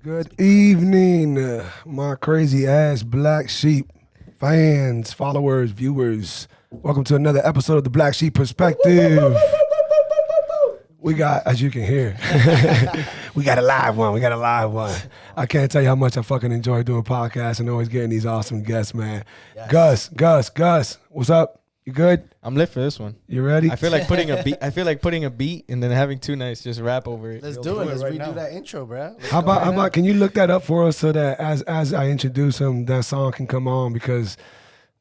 Good evening, my crazy ass black sheep fans, followers, viewers. Welcome to another episode of the Black Sheep Perspective. We got, as you can hear, we got a live one. I can't tell you how much I fucking enjoy doing podcasts and always getting these awesome guests, man. Yes. Gus, what's up? You good? I'm lit for this one. You ready? I feel like putting a beat and then having Two Nice just rap over it. Let's do it. Let's redo that intro, bro. How about? Can you look that up for us so that as I introduce him, that song can come on because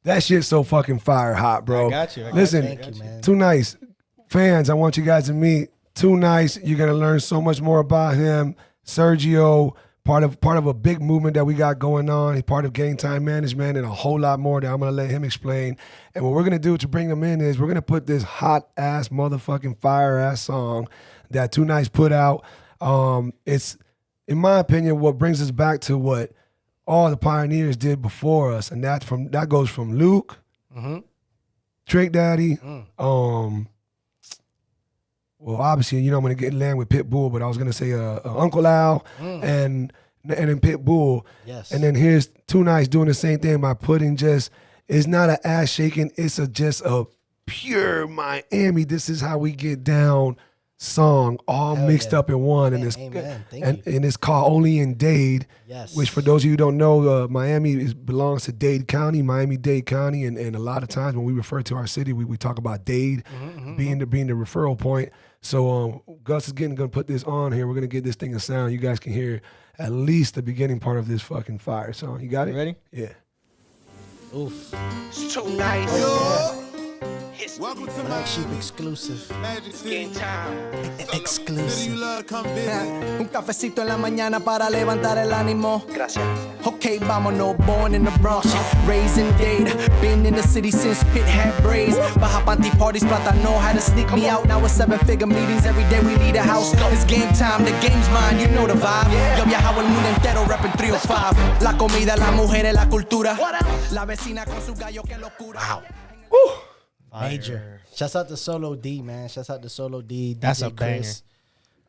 that shit's so fucking fire hot, bro. I got you. Listen, Thank you, man. Too Nice fans. I want you guys to meet Too Nice. You're gonna learn so much more about him, Sergio. Part of a big movement that we got going on. He's part of Game Time Management and a whole lot more that I'm going to let him explain. And what we're going to do to bring him in is we're going to put this hot-ass motherfucking fire-ass song that Too Nice put out. It's, in my opinion, what brings us back to what all the pioneers did before us. And that goes from Luke, Trick Daddy, well, obviously, you know, I'm going to get land with Pitbull, but I was going to say Uncle Al and then Pitbull. Yes. And then here's Too Nice doing the same thing by putting just, it's not an ass shaking, it's just a pure Miami, this is how we get down song, all mixed up in one. Amen, and it's amen. Thank and it's called Only in Dade, Yes. which for those of you who don't know, Miami belongs to Dade County, Miami-Dade County, and a lot of times when we refer to our city, we talk about Dade being the referral point. So Gus is going to put this on here. We're going to get this thing a sound. You guys can hear at least the beginning part of this fucking fire song. You got it? You ready? Yeah. Oof. It's too nice. It's Welcome to Black my Sheep exclusive. Magic City. game time. City you Exclusive. love, come visit. Un cafecito en la mañana para levantar el ánimo. Gracias. Okay, vámonos, born in the Bronx, raised in Dade. Been in the city since Pit had braids. Baja panty parties, plata know how to sneak me out. Now it's 7-figure meetings, every day we leave the house. It's game time, the game's mine, you know the vibe. Yo viajado el mundo entero, rapping 305. La comida, la mujeres, la cultura. La vecina con su gallo, que locura. Wow. Major. Shouts out to Solo D, man. Shouts out to Solo D. That's DJ a banger. Chris.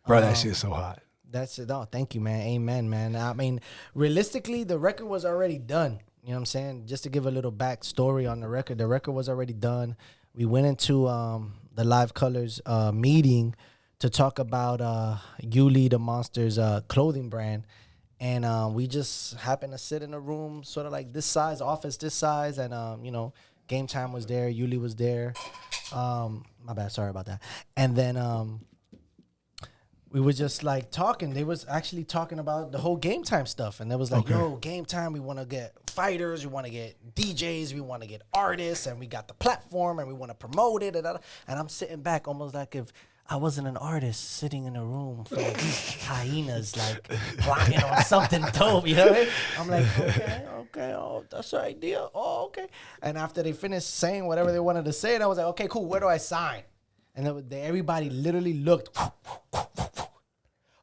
Bro, that shit's so hot. That's it. Oh, thank you, man. Amen, man. I mean, realistically, the record was already done. You know what I'm saying? Just to give a little backstory on the record was already done. We went into the Live Colors meeting to talk about Yuli the Monster's clothing brand. And we just happened to sit in a room sort of like this size, office this size. And, you know, Game Time was there. Yuli was there. My bad. Sorry about that. And then we were just like talking. They was actually talking about the whole Game Time stuff. And they was like, yo, Game Time, we want to get fighters. We want to get DJs. We want to get artists. And we got the platform and we want to promote it. And I'm sitting back almost like if I wasn't an artist sitting in a room full of hyenas, like plotting on something dope, you know what I mean? I'm like, okay, oh, that's the idea. Oh, okay. And after they finished saying whatever they wanted to say, and I was like, okay, cool, where do I sign? And then everybody literally looked,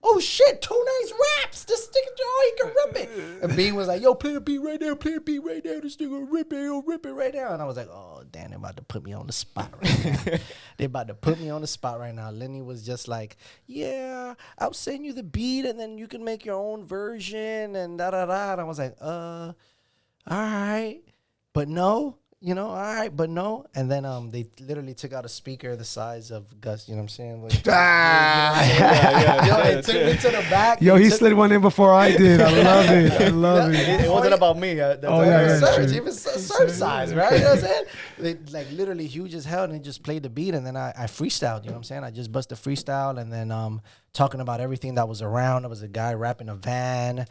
oh shit, Too Nice raps. This nigga, oh, he can rip it. And Bean was like, yo, play a beat right now, This nigga rip it, he'll rip it right now. And I was like, oh, damn, they're about to put me on the spot right now. They about to put me on the spot right now. Lenny was just like, yeah, I'll send you the beat and then you can make your own version and da-da-da. And I was like, all right. But no. You know, all right, but no. And then they literally took out a speaker the size of Gus, you know what I'm saying? Like, they took me to the back. Yo, he slid one in before I did. I love it. It wasn't about me. Surge, even Surge size, right? You know what I'm saying? They, like literally huge as hell, and they just played the beat, and then I freestyled, you know what I'm saying? I just busted freestyle, and then talking about everything that was around. There was a guy rapping a van.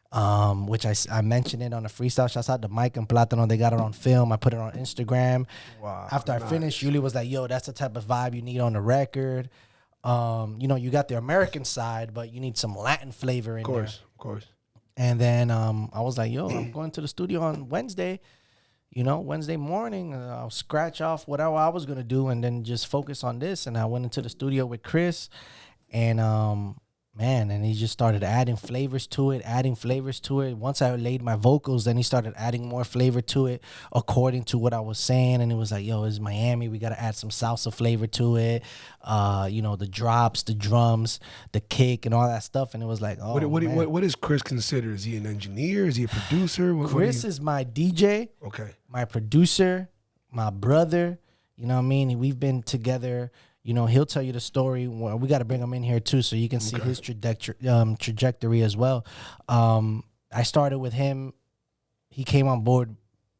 Which I mentioned it on the freestyle. Shouts out to Mike and Platano. They got it on film. I put it on Instagram. Wow. After I finished, Yuli was like, yo, that's the type of vibe you need on the record. You know, you got the American side, but you need some Latin flavor in there. Of course. And then I was like, yo, I'm going to the studio on Wednesday. You know, Wednesday morning, I'll scratch off whatever I was going to do and then just focus on this. And I went into the studio with Chris and man, and he just started adding flavors to it. Once I laid my vocals, then he started adding more flavor to it according to what I was saying. And it was like, yo, it's Miami. We got to add some salsa flavor to it. The drops, the drums, the kick, and all that stuff. And it was like, oh, man. What is Chris considered? Is he an engineer? Is he a producer? Chris is my DJ, okay, my producer, my brother. You know what I mean? We've been together. You know, he'll tell you the story. Well, we got to bring him in here too, so you can see his trajectory as well. I started with him. He came on board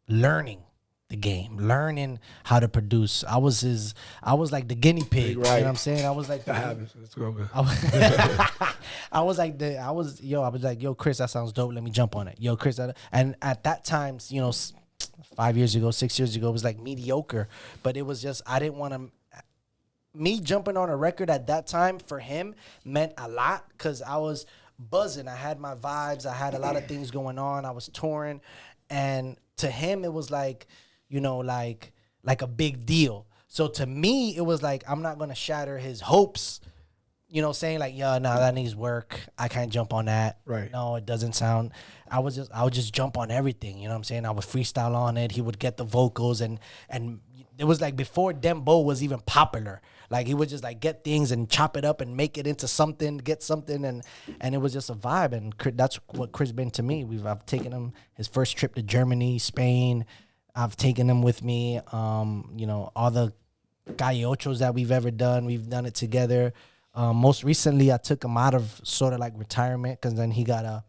learning the game, learning how to produce. I was like the guinea pig. Right. You know what I'm saying? I was like, that happens. Let's go. I was like, yo, Chris, that sounds dope. Let me jump on it. Yo, Chris, and at that time, 5 years ago, 6 years ago, it was like mediocre, but it was just, I didn't want to. Me jumping on a record at that time for him meant a lot because I was buzzing. I had my vibes. I had a lot of things going on. I was touring. And to him, it was like, like a big deal. So to me, it was like, I'm not going to shatter his hopes, saying like, yeah, no, that needs work. I can't jump on that. Right. No, it doesn't sound. I would just jump on everything. You know what I'm saying? I would freestyle on it. He would get the vocals and it was like before Dembo was even popular. Like he would just like get things and chop it up and make it into something, get something, and it was just a vibe. And that's what Chris been to me. I've taken him his first trip to Germany, Spain. I've taken him with me. All the Calle Ochos that we've ever done, we've done it together. Most recently, I took him out of sort of like retirement because then he got a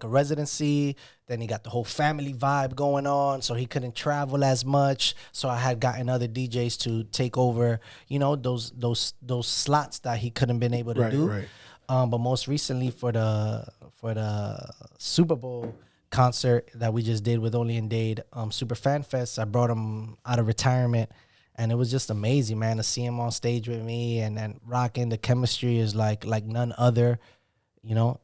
residency. Then he got the whole family vibe going on, so he couldn't travel as much. So I had gotten other DJs to take over, those slots that he couldn't been able to do. Right. But most recently for the Super Bowl concert that we just did with Only In Dade, Super Fan Fest, I brought him out of retirement. And it was just amazing, man, to see him on stage with me and rocking. The chemistry is like none other.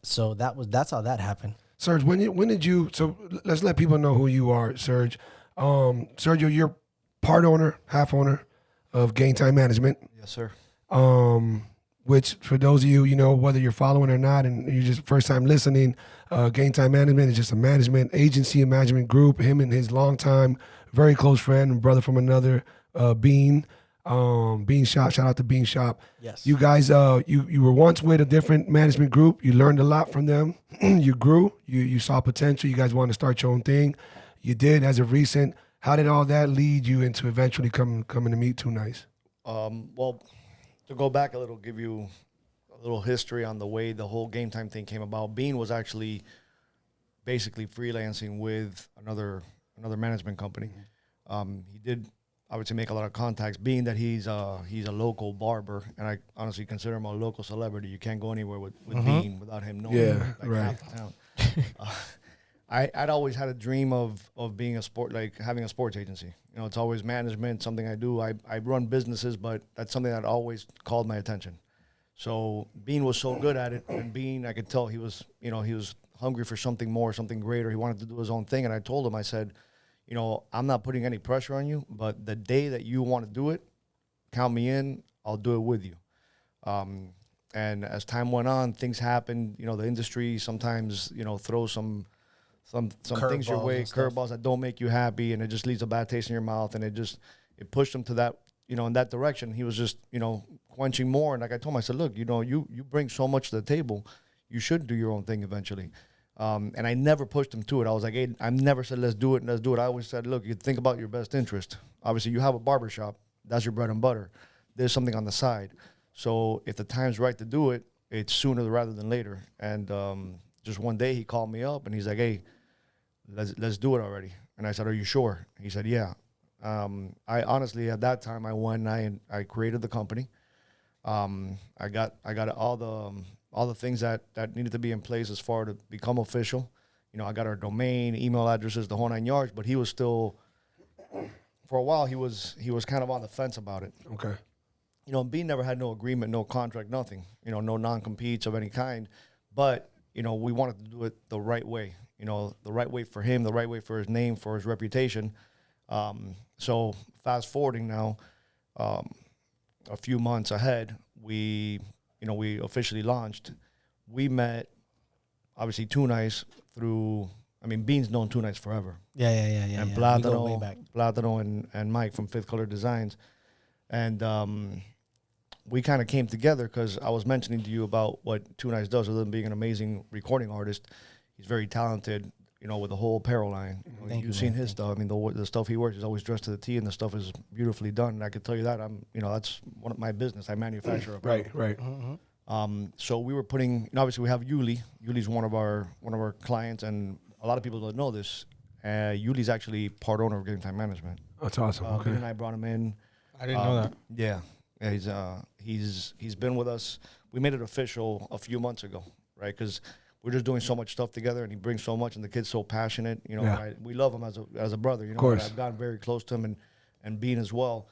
So that's how that happened. Serge, when did you? So let's let people know who you are, Serge. Sergio, you're part owner, half owner of Game Time Management. Yes, sir. Which for those of you, whether you're following or not, and you're just first time listening, Game Time Management is just a management agency, a management group. Him and his longtime, very close friend and brother from another, Bean Shop. Shout out to Bean Shop. Yes. You guys, you were once with a different management group. You learned a lot from them. You grew. You saw potential. You guys wanted to start your own thing. You did as of recent. How did all that lead you into eventually coming to meet Too Nice? Well, to go back a little, give you a little history on the way the whole Game Time thing came about. Bean was actually basically freelancing with another management company. He did obviously make a lot of contacts, being that he's a local barber, and I honestly consider him a local celebrity. You can't go anywhere with Bean without him knowing half the town. I'd always had a dream of being having a sports agency. It's always management, something I do. I run businesses, but that's something that always called my attention. So Bean was so good at it, and Bean, I could tell he was hungry for something more, something greater. He wanted to do his own thing, and I told him, I said, I'm not putting any pressure on you, but the day that you want to do it, count me in. I'll do it with you. And as time went on, things happened. The industry sometimes, throws some things your way, curveballs that don't make you happy, and it just leaves a bad taste in your mouth. And it pushed him to that, in that direction. He was just, quenching more. And like I told him, I said, look, you bring so much to the table. You should do your own thing eventually. And I never pushed him to it. I was like, hey, I never said, let's do it. I always said, look, you think about your best interest. Obviously, you have a barbershop. That's your bread and butter. There's something on the side. So if the time's right to do it, it's sooner rather than later. And just one day he called me up and he's like, hey, let's do it already. And I said, are you sure? He said, yeah. I honestly, at that time, I went and I created the company. I got all the things that needed to be in place as far to become official. I got our domain, email addresses, the whole 9 yards, but he was still, for a while, he was kind of on the fence about it. Okay. Bean never had no agreement, no contract, nothing, no non-competes of any kind, but, we wanted to do it the right way, the right way for him, the right way for his name, for his reputation. So fast forwarding now, a few months ahead, we officially launched, we met obviously Too Nice through. I mean, Bean's known Too Nice forever. Yeah. And We go way back. Platano and Mike from Fifth Color Designs. And we kind of came together because I was mentioning to you about what Too Nice does, other than being an amazing recording artist. He's very talented, with the whole apparel line. You've seen his stuff. I mean, the stuff he wears is always dressed to the T, and the stuff is beautifully done. And I can tell you that that's one of my business. I manufacture apparel. Right. So we were putting, obviously we have Yuli. Yuli's one of our clients, and a lot of people don't know this. Yuli's actually part owner of Game Time Management. That's awesome. Okay. Ben and I brought him in. I didn't know that. Yeah, he's been with us. We made it official a few months ago, right? Because we're just doing so much stuff together, and he brings so much, and the kid's so passionate. We love him as a brother. Of course. I've gotten very close to him, and Bean as well.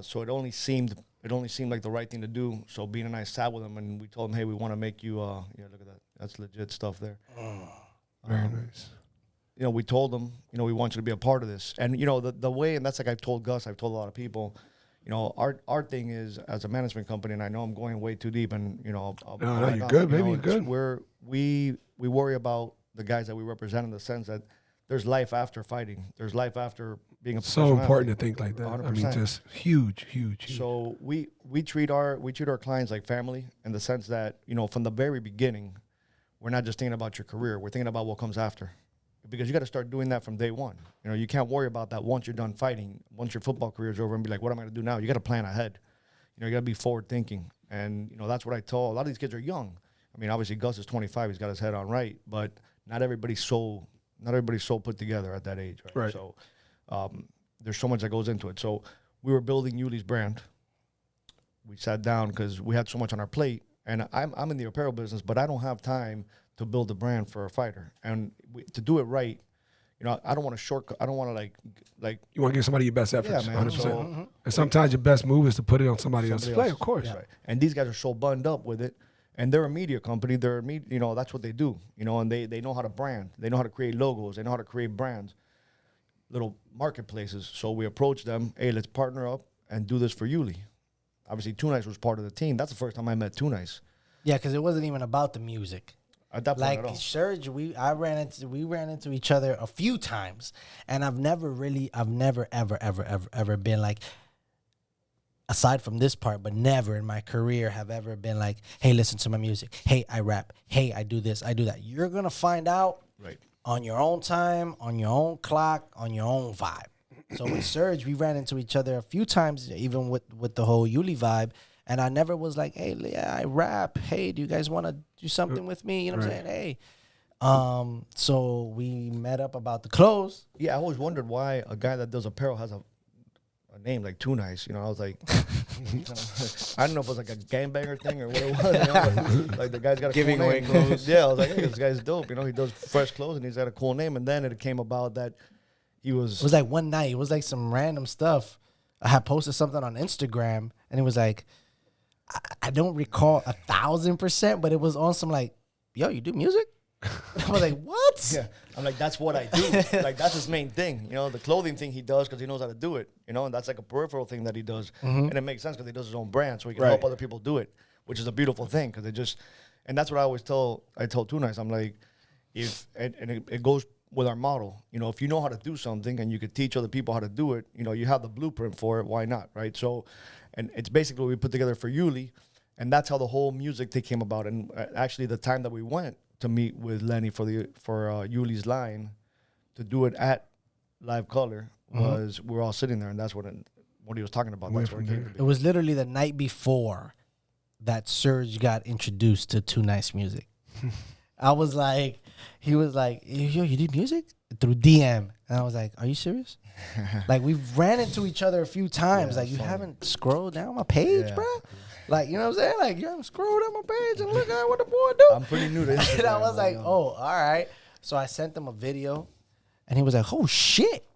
So it only seemed like the right thing to do. So Bean and I sat with him, and we told him, hey, we want to make you. Look at that. That's legit stuff there. Very nice. We told them, we want you to be a part of this. And, the way, and that's like I've told Gus, I've told a lot of people, our thing is, as a management company, and I know I'm going way too deep, and, No, you're good, baby, you're good. We worry about the guys that we represent, in the sense that there's life after fighting. There's life after being a professional So important athlete. to think like that. 100%. I mean, just huge. So we treat our clients like family, in the sense that, from the very beginning, we're not just thinking about your career. We're thinking about what comes after. Because you got to start doing that from day one. You can't worry about that once you're done fighting, once your football career is over, and be like, what am I going to do now? You got to plan ahead. You got to be forward thinking. And, that's what I told. A lot of these kids are young. I mean, obviously Gus is 25. He's got his head on right. But not everybody's so put together at that age. Right. So there's so much that goes into it. So we were building Yuli's brand. We sat down because we had so much on our plate. And I'm in the apparel business, but I don't have time to build a brand for a fighter. And to do it right, I don't want to shortcut. I don't want to like. You want to give somebody your best efforts. Yeah, man. 100%. So, and sometimes your best move is to put it on somebody else's play, of course. Right. And these guys are so buttoned up with it. And they're a media company. That's what they do. And they know how to brand. They know how to create logos. They know how to create brands, little marketplaces. So we approached them. Hey, let's partner up and do this for Yuli. Obviously, Too Nice was part of the team. That's the first time I met Too Nice. Yeah, because it wasn't even about the music. At that point Like at all. Serge, we ran into each other a few times, and I've never ever been like, aside from this part, but never in my career have ever been like, hey, listen to my music. Hey, I rap. Hey, I do this, I do that. You're gonna find out on your own time, on your own clock, on your own vibe. So with Serge, we ran into each other a few times, even with the whole Yuli vibe. And I never was like, hey, yeah, I rap. Hey, do you guys want to do something with me? You know what I'm saying? Hey. So we met up about the clothes. Yeah, I always wondered why a guy that does apparel has a name like Too Nice. I was like, I don't know if it was like a gangbanger thing or what it was. Like the guy's got a Giving cool away name. clothes. Yeah, I was like, hey, this guy's dope. He does fresh clothes and he's got a cool name. And then it came about that he was. It was like one night. It was like some random stuff. I had posted something on Instagram, and it was like, I don't recall 1,000%, but it was on some like, yo, you do music? I was like, what? Yeah, I'm like, that's what I do. Like, that's his main thing. The clothing thing he does because he knows how to do it. And that's like a peripheral thing that he does. And it makes sense because he does his own brand, so he can help other people do it, which is a beautiful thing because and that's what I always tell Too Nice. I'm like, it goes with our model. If you know how to do something and you could teach other people how to do it, you have the blueprint for it. Why not, right? So, and it's basically what we put together for Yuli, and that's how the whole music thing came about. And actually, the time that we went to meet with Lenny for Yuli's line, to do it at Live Color, was we were all sitting there, and that's what he was talking about. That's where it came to be. It was literally the night before that Serge got introduced to Too Nice music. I was like, he was like, yo, you do music? Through DM. And I was like, are you serious? Like, we've ran into each other a few times. Like, you haven't scrolled down my page, bro? Like, you know what I'm saying? Like, you haven't scrolled down my page and look at what the boy do. I'm pretty new to Instagram. And I was like, oh, all right. So I sent him a video, and he was like, oh, shit.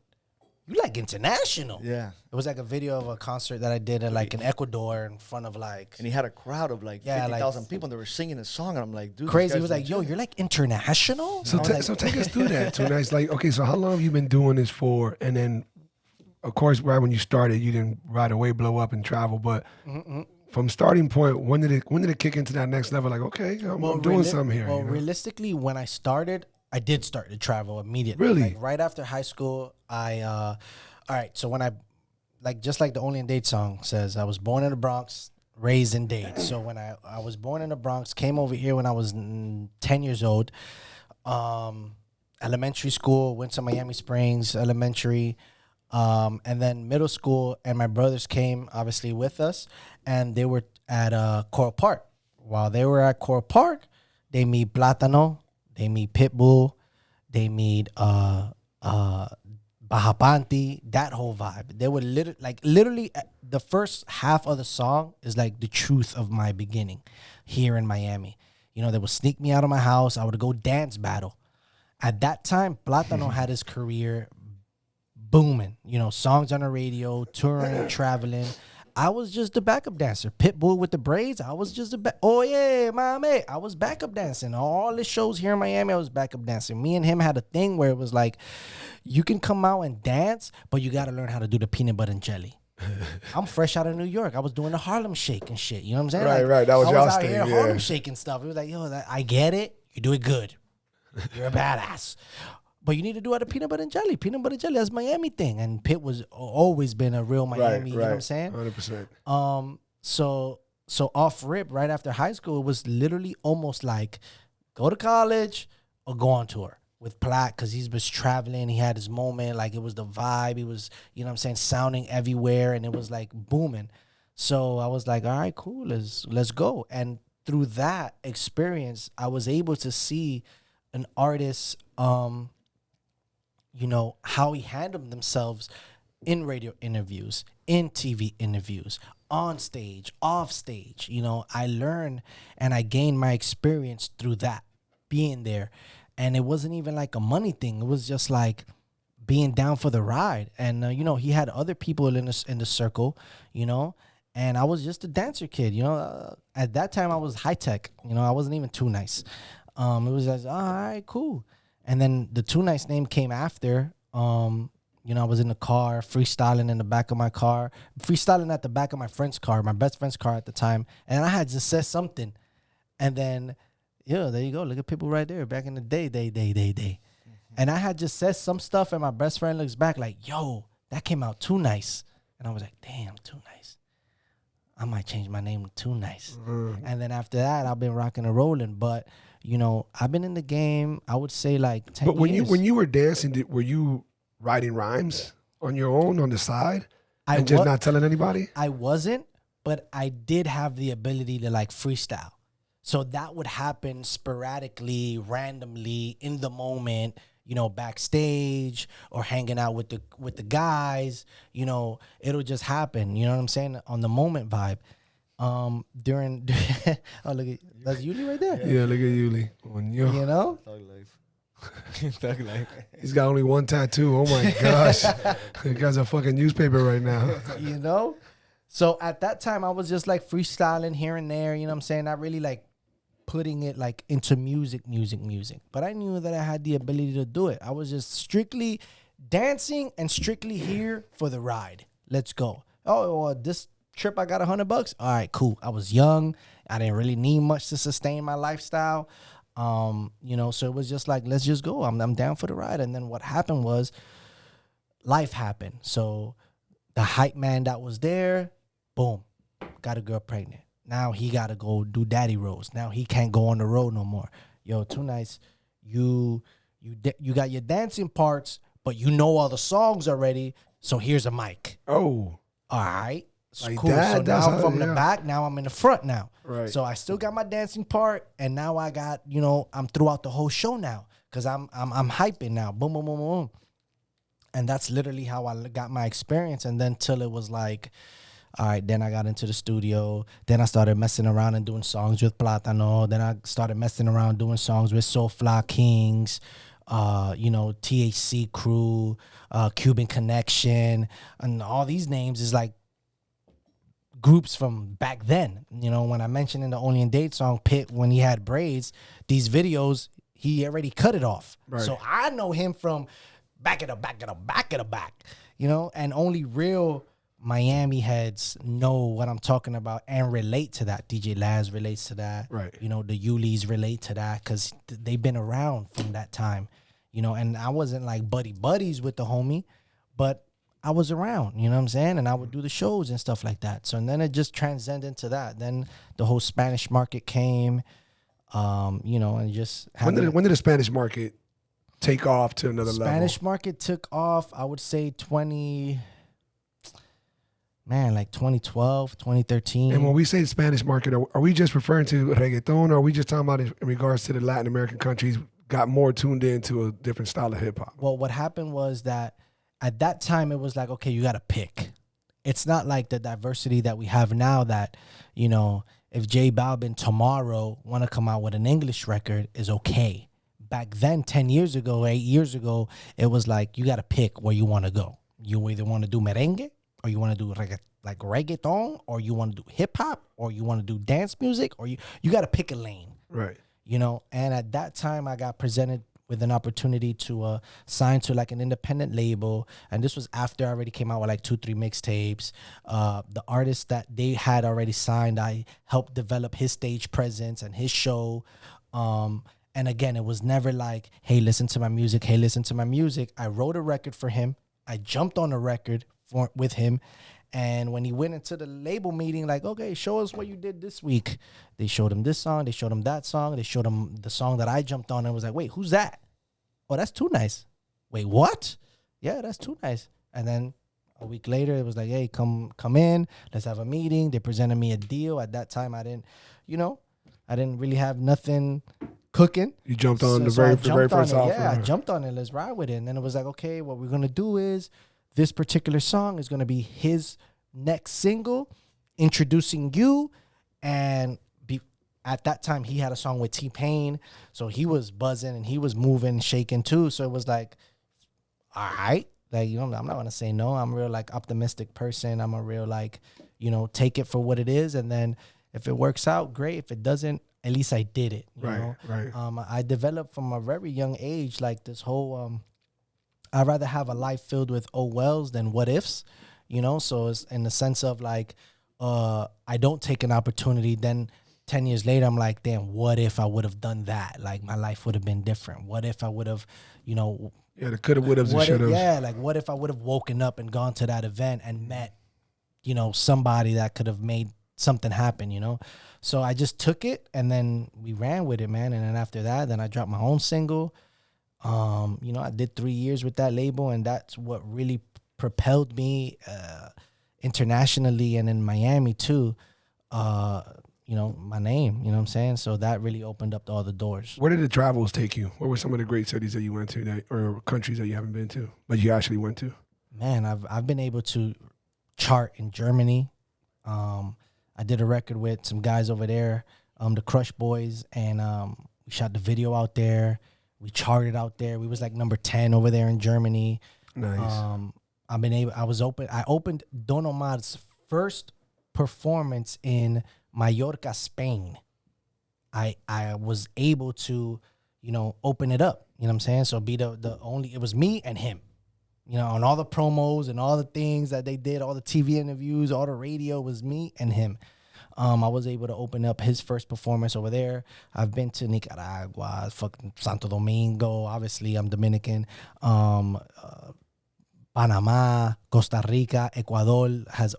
You like international. Yeah. It was like a video of a concert that I did in like in Ecuador in front of like. And he had a crowd of like 50,000 like, people, and they were singing his song, and I'm like, dude, crazy. He was like, yo, you're like international? So, so take us through that, Too Nice. Like, okay, so how long have you been doing this for? And then, of course, right when you started, you didn't right away blow up and travel, but from starting point, when did it kick into that next level? Like, okay, I'm doing something here. Well, you know? realistically, when I started, I did start to travel immediately. Really? Like right after high school, all right, so when I, just like the Only in Dade song says, I was born in the Bronx, raised in Dade. So when I was born in the Bronx, came over here when I was 10 years old. Elementary school, went to Miami Springs Elementary. And then middle school, and my brothers came obviously with us, and they were at Coral Park. While they were at Coral Park, they meet Plátano, they meet Pitbull, they meet Bajapanti, that whole vibe. They were literally the first half of the song is like the truth of my beginning here in Miami. You know, they would sneak me out of my house. I would go dance battle. At that time, Plátano had his career booming, you know, songs on the radio, touring, traveling. I was just the backup dancer. Pitbull with the braids, I was just oh yeah, mame. I was backup dancing. All the shows here in Miami, I was backup dancing. Me and him had a thing where it was like, you can come out and dance, but you got to learn how to do the peanut butter and jelly. I'm fresh out of New York. I was doing the Harlem Shake and shit. You know what I'm saying? Right, like, right. That was I y'all's was out thing, here yeah. Harlem Shaking stuff. It was like, yo, I get it. You do it good. You're a badass. But you need to do it a peanut butter and jelly. Peanut butter and jelly, that's Miami thing. And Pitt was always been a real Miami, you know what I'm saying? 100%. So off rip, right after high school, it was literally almost like go to college or go on tour with Platt, because he was traveling. He had his moment. Like, it was the vibe. He was, you know what I'm saying, sounding everywhere, and it was like booming. So I was like, all right, cool, let's go. And through that experience, I was able to see an artist, you know, how he handled themselves in radio interviews, in TV interviews, on stage, off stage. You know, I learned and I gained my experience through that, being there. And it wasn't even like a money thing. It was just like being down for the ride. And, you know, he had other people in the circle, you know, and I was just a dancer kid, you know. At that time, I was high tech. You know, I wasn't even too nice. It was just, all right, cool. And then the Too Nice name came after. You know, I was in the car, freestyling in the back of my car, freestyling at the back of my friend's car, my best friend's car at the time. And I had just said something. And then, yeah, there you go. Look at people right there. Back in the day. And I had just said some stuff, and my best friend looks back like, yo, that came out Too Nice. And I was like, damn, Too Nice. I might change my name to Too Nice. And then after that, I've been rocking and rolling. But, you know, I've been in the game, I would say, like 10 But years. when you were dancing, were you writing rhymes on your own on the side and just not telling anybody? I wasn't, but I did have the ability to like freestyle. So that would happen sporadically, randomly, in the moment, you know, backstage or hanging out with the guys. You know, it'll just happen. You know what I'm saying? On the moment vibe. During oh, look at that's Yuli right there. Yeah, look at Yuli. You know? Thug life. Thug life. He's got only one tattoo. Oh my gosh. That guy's a fucking newspaper right now. You know? So at that time, I was just like freestyling here and there, you know what I'm saying? Not really like putting it like into music. But I knew that I had the ability to do it. I was just strictly dancing and strictly here for the ride. Let's go. Oh, well, this trip I got $100. All right, cool. I was young. I didn't really need much to sustain my lifestyle. You know, so it was just like, let's just go. I'm down for the ride. And then what happened was life happened. So the hype man that was there, boom, got a girl pregnant. Now he got to go do daddy roles. Now he can't go on the road no more. Yo, Too Nice, you got your dancing parts, but you know all the songs already. So here's a mic. Oh. All right. So Like cool. that? So That's now how- from the yeah. back, now I'm in the front now. Right. So I still got my dancing part, and now I got, you know, I'm throughout the whole show now because I'm hyping now. Boom, boom, boom, boom. And that's literally how I got my experience. And then till it was like, all right, then I got into the studio. Then I started messing around and doing songs with Plátano. Then I started messing around doing songs with Soulfly Kings, you know, THC Crew, Cuban Connection, and all these names is like groups from back then. You know, when I mentioned in the Only in Dade song, Pitt, when he had braids, these videos, he already cut it off. Right. So I know him from back of the back, you know, and only real Miami heads know what I'm talking about and relate to that. DJ Laz relates to that. Right. You know, the Yulis relate to that because they've been around from that time. You know, and I wasn't like buddies with the homie, but I was around, you know what I'm saying? And I would do the shows and stuff like that. So, and then it just transcended into that. Then the whole Spanish market came, you know, and just... When did the Spanish market take off to another level? Spanish market took off, I would say 2012, 2013. And when we say Spanish market, are we just referring to reggaeton, or are we just talking about in regards to the Latin American countries got more tuned into a different style of hip hop? Well, what happened was that at that time it was like, okay, you got to pick. It's not like the diversity that we have now that, you know, if J Balvin tomorrow want to come out with an English record is okay. Back then, 10 years ago, 8 years ago, it was like you got to pick where you want to go. You either want to do merengue, or you want to do reggaeton, or you want to do hip hop, or you want to do dance music, or you got to pick a lane. Right. You know, and at that time I got presented with an opportunity to sign to like an independent label. And this was after I already came out with like 2-3 mixtapes. The artist that they had already signed, I helped develop his stage presence and his show. And again, it was never like, hey, listen to my music. Hey, listen to my music. I wrote a record for him. I jumped on a record with him. And when he went into the label meeting, like, okay, show us what you did this week. They showed him this song. They showed him that song. They showed him the song that I jumped on and was like, wait, who's that? Oh, that's Too Nice. Wait, what? Yeah, that's Too Nice. And then a week later, it was like, hey, come in. Let's have a meeting. They presented me a deal. At that time, I didn't really have nothing cooking. You jumped on the So very I first offer. Yeah, I jumped on it. Let's ride with it. And then it was like, okay, what we're going to do is this particular song is going to be his next single, introducing you. And at that time, he had a song with T-Pain. So he was buzzing and he was moving, shaking too. So it was like, all right. Like, you know, I'm not going to say no. I'm a real, like, optimistic person. I'm a real, like, you know, take it for what it is. And then if it works out, great. If it doesn't, at least I did it. You know? Right. I developed from a very young age, like this whole, I'd rather have a life filled with oh wells than what ifs, you know? So it's in the sense of like, I don't take an opportunity, then 10 years later, I'm like, damn, what if I would have done that? Like my life would have been different. What if I would have, you know, Yeah, the coulda, woulda, and shoulda. yeah, like what if I would have woken up and gone to that event and met, you know, somebody that could have made something happen, you know? So I just took it and then we ran with it, man. And then after that, then I dropped my own single. You know, I did 3 years with that label, and that's what really propelled me internationally and in Miami too. You know, my name, you know what I'm saying? So that really opened up all the doors. Where did the travels take you? What were some of the great cities that you went to or countries that you haven't been to, but you actually went to? Man, I've been able to chart in Germany. I did a record with some guys over there, the Crush Boys, and we shot the video out there. We charted out there. We was like number 10 over there in Germany. Nice. I opened Don Omar's first performance in Mallorca, Spain. I was able to, you know, open it up. You know what I'm saying? So be the only, it was me and him. You know, on all the promos and all the things that they did, all the TV interviews, all the radio, was me and him. I was able to open up his first performance over there. I've been to Nicaragua, fucking Santo Domingo. Obviously, I'm Dominican. Panama, Costa Rica, Ecuador has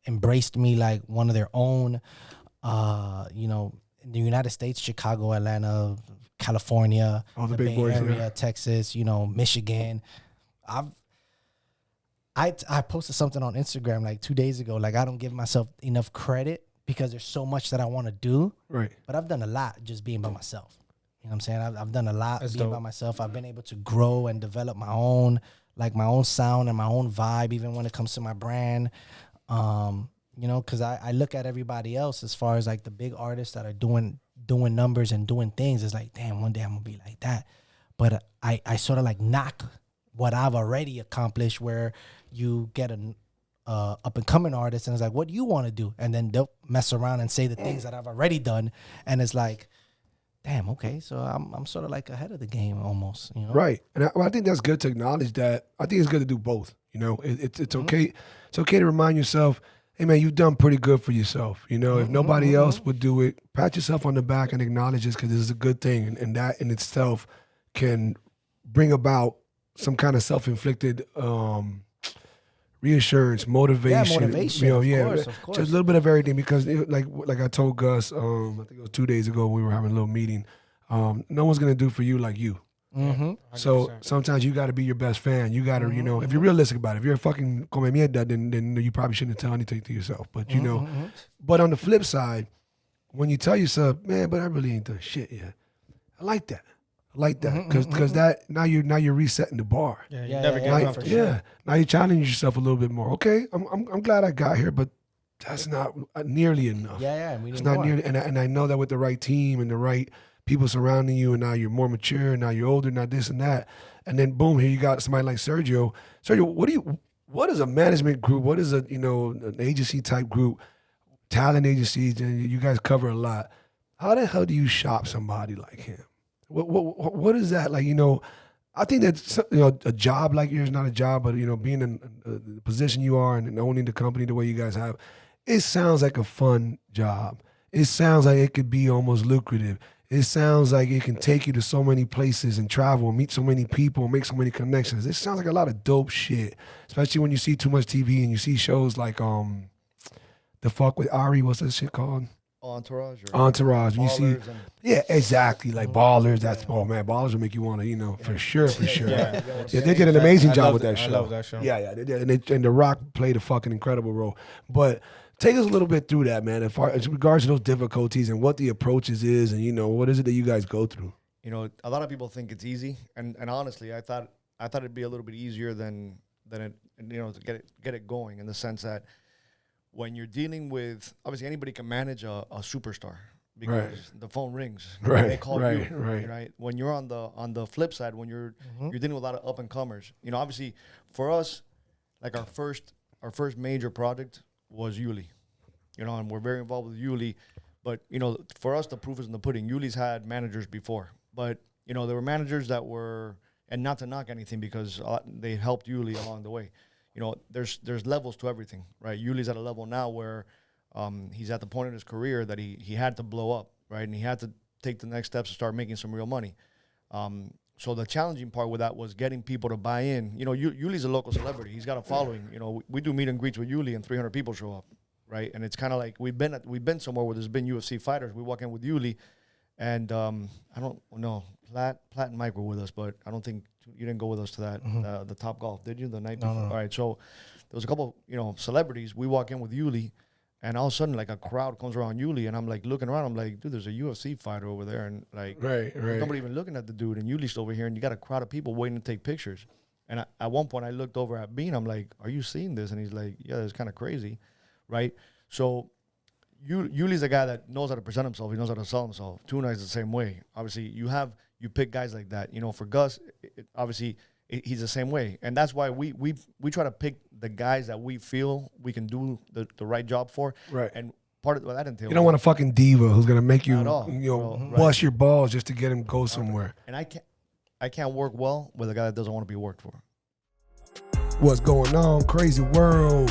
embraced me like one of their own. You know, in the United States, Chicago, Atlanta, California, All the big Bay boys, Area, yeah. Texas, you know, Michigan. I posted something on Instagram like 2 days ago. Like, I don't give myself enough credit because there's so much that I want to do. Right. But I've done a lot just being by myself. You know what I'm saying? I've done a lot That's being dope. by myself. I've been able to grow and develop my own sound and my own vibe, even when it comes to my brand. You know, because I look at everybody else as far as like the big artists that are doing numbers and doing things. It's like, damn, one day I'm gonna be like that. But I sort of like knock what I've already accomplished, where you get an up and coming artist and it's like, what do you want to do? And then they'll mess around and say the things that I've already done, and it's like, damn, okay, so I'm sort of like ahead of the game almost, you know? Right. And I think that's good to acknowledge that. I think it's good to do both. You know, it's okay. It's okay to remind yourself, hey man, you've done pretty good for yourself. You know, if nobody else would do it, pat yourself on the back and acknowledge this because this is a good thing, and that in itself can bring about some kind of self-inflicted reassurance, motivation. motivation, You know, of course. just a little bit of everything because, like I told Gus, I think it was 2 days ago when we were having a little meeting. No one's gonna do for you like you. So sometimes you got to be your best fan. You got to, you know, if you're realistic about it, if you're a fucking come mierda, then you probably shouldn't tell anything to yourself. But you know, but on the flip side, when you tell yourself, man, but I really ain't done shit yet. I like that. I like that because that now you're resetting the bar. Yeah, you Yeah, never yeah, get yeah, off for the sure. Yeah. Now you challenge yourself a little bit more. Okay, I'm glad I got here, but that's not nearly enough. Yeah, we It's need not more. nearly, and I know that with the right team and the right people surrounding you, and now you're more mature, and now you're older, now this and that, and then boom, here you got somebody like Sergio. Sergio, what is a management group? What is an agency type group, talent agencies? And you guys cover a lot. How the hell do you shop somebody like him? What is that like? I think that a job like yours, not a job, but being in the position you are and owning the company the way you guys have, it sounds like a fun job. It sounds like it could be almost lucrative. It sounds like it can take you to so many places and travel and meet so many people and make so many connections. It sounds like a lot of dope shit, especially when you see too much TV and you see shows like the fuck with Ari. What's that shit called? Entourage. Entourage. When you see, Ballers and- yeah, exactly. Like Ballers. That's Ballers will make you want to, for sure. Yeah. Yeah, they did an amazing I job love with that it. show. I love that show. Yeah, they did. And The Rock played a fucking incredible role. But take us a little bit through that, man, as regards to those difficulties and what the approaches is, and what is it that you guys go through? A lot of people think it's easy, and honestly, I thought it'd be a little bit easier than it, to get it going, in the sense that when you're dealing with, obviously anybody can manage a superstar because the phone rings, Right, they call right, you, right. When you're on the flip side, when you're dealing with a lot of up and comers, obviously for us, like our first major project was Yuli, and we're very involved with Yuli, but for us the proof is in the pudding. Yuli's had managers before, but there were managers that were, and not to knock anything because they helped Yuli along the way. There's levels to everything, right? Yuli's at a level now where he's at the point in his career that he had to blow up, right? And he had to take the next steps to start making some real money. So the challenging part with that was getting people to buy in. Yuli's a local celebrity. He's got a following. We do meet and greets with Yuli and 300 people show up, right? And it's kind of like we've been somewhere where there's been UFC fighters. We walk in with Yuli, and I don't know, Platt and Mike were with us, but I don't think you didn't go with us to that the Top Golf, did you? The night before. No. All right, so there was a couple celebrities. We walk in with Yuli, and all of a sudden like a crowd comes around Yuli, and I'm like looking around. I'm like, dude, there's a UFC fighter over there, and like Right. nobody even looking at the dude, and Yuli's over here, and you got a crowd of people waiting to take pictures. And at one point I looked over at Bean. I'm like, are you seeing this? And he's like, yeah, it's kind of crazy, right? So Yuli's a guy that knows how to present himself. He knows how to sell himself. Tuna is the same way. Obviously, you pick guys like that. For Gus, obviously he's the same way, and that's why we try to pick the guys that we feel we can do the right job for. Right. And part of what that entails. You don't want a fucking diva who's gonna make you, Not at all. Right. bust your balls just to get him go somewhere. And I can't work well with a guy that doesn't want to be worked for. What's going on, crazy world?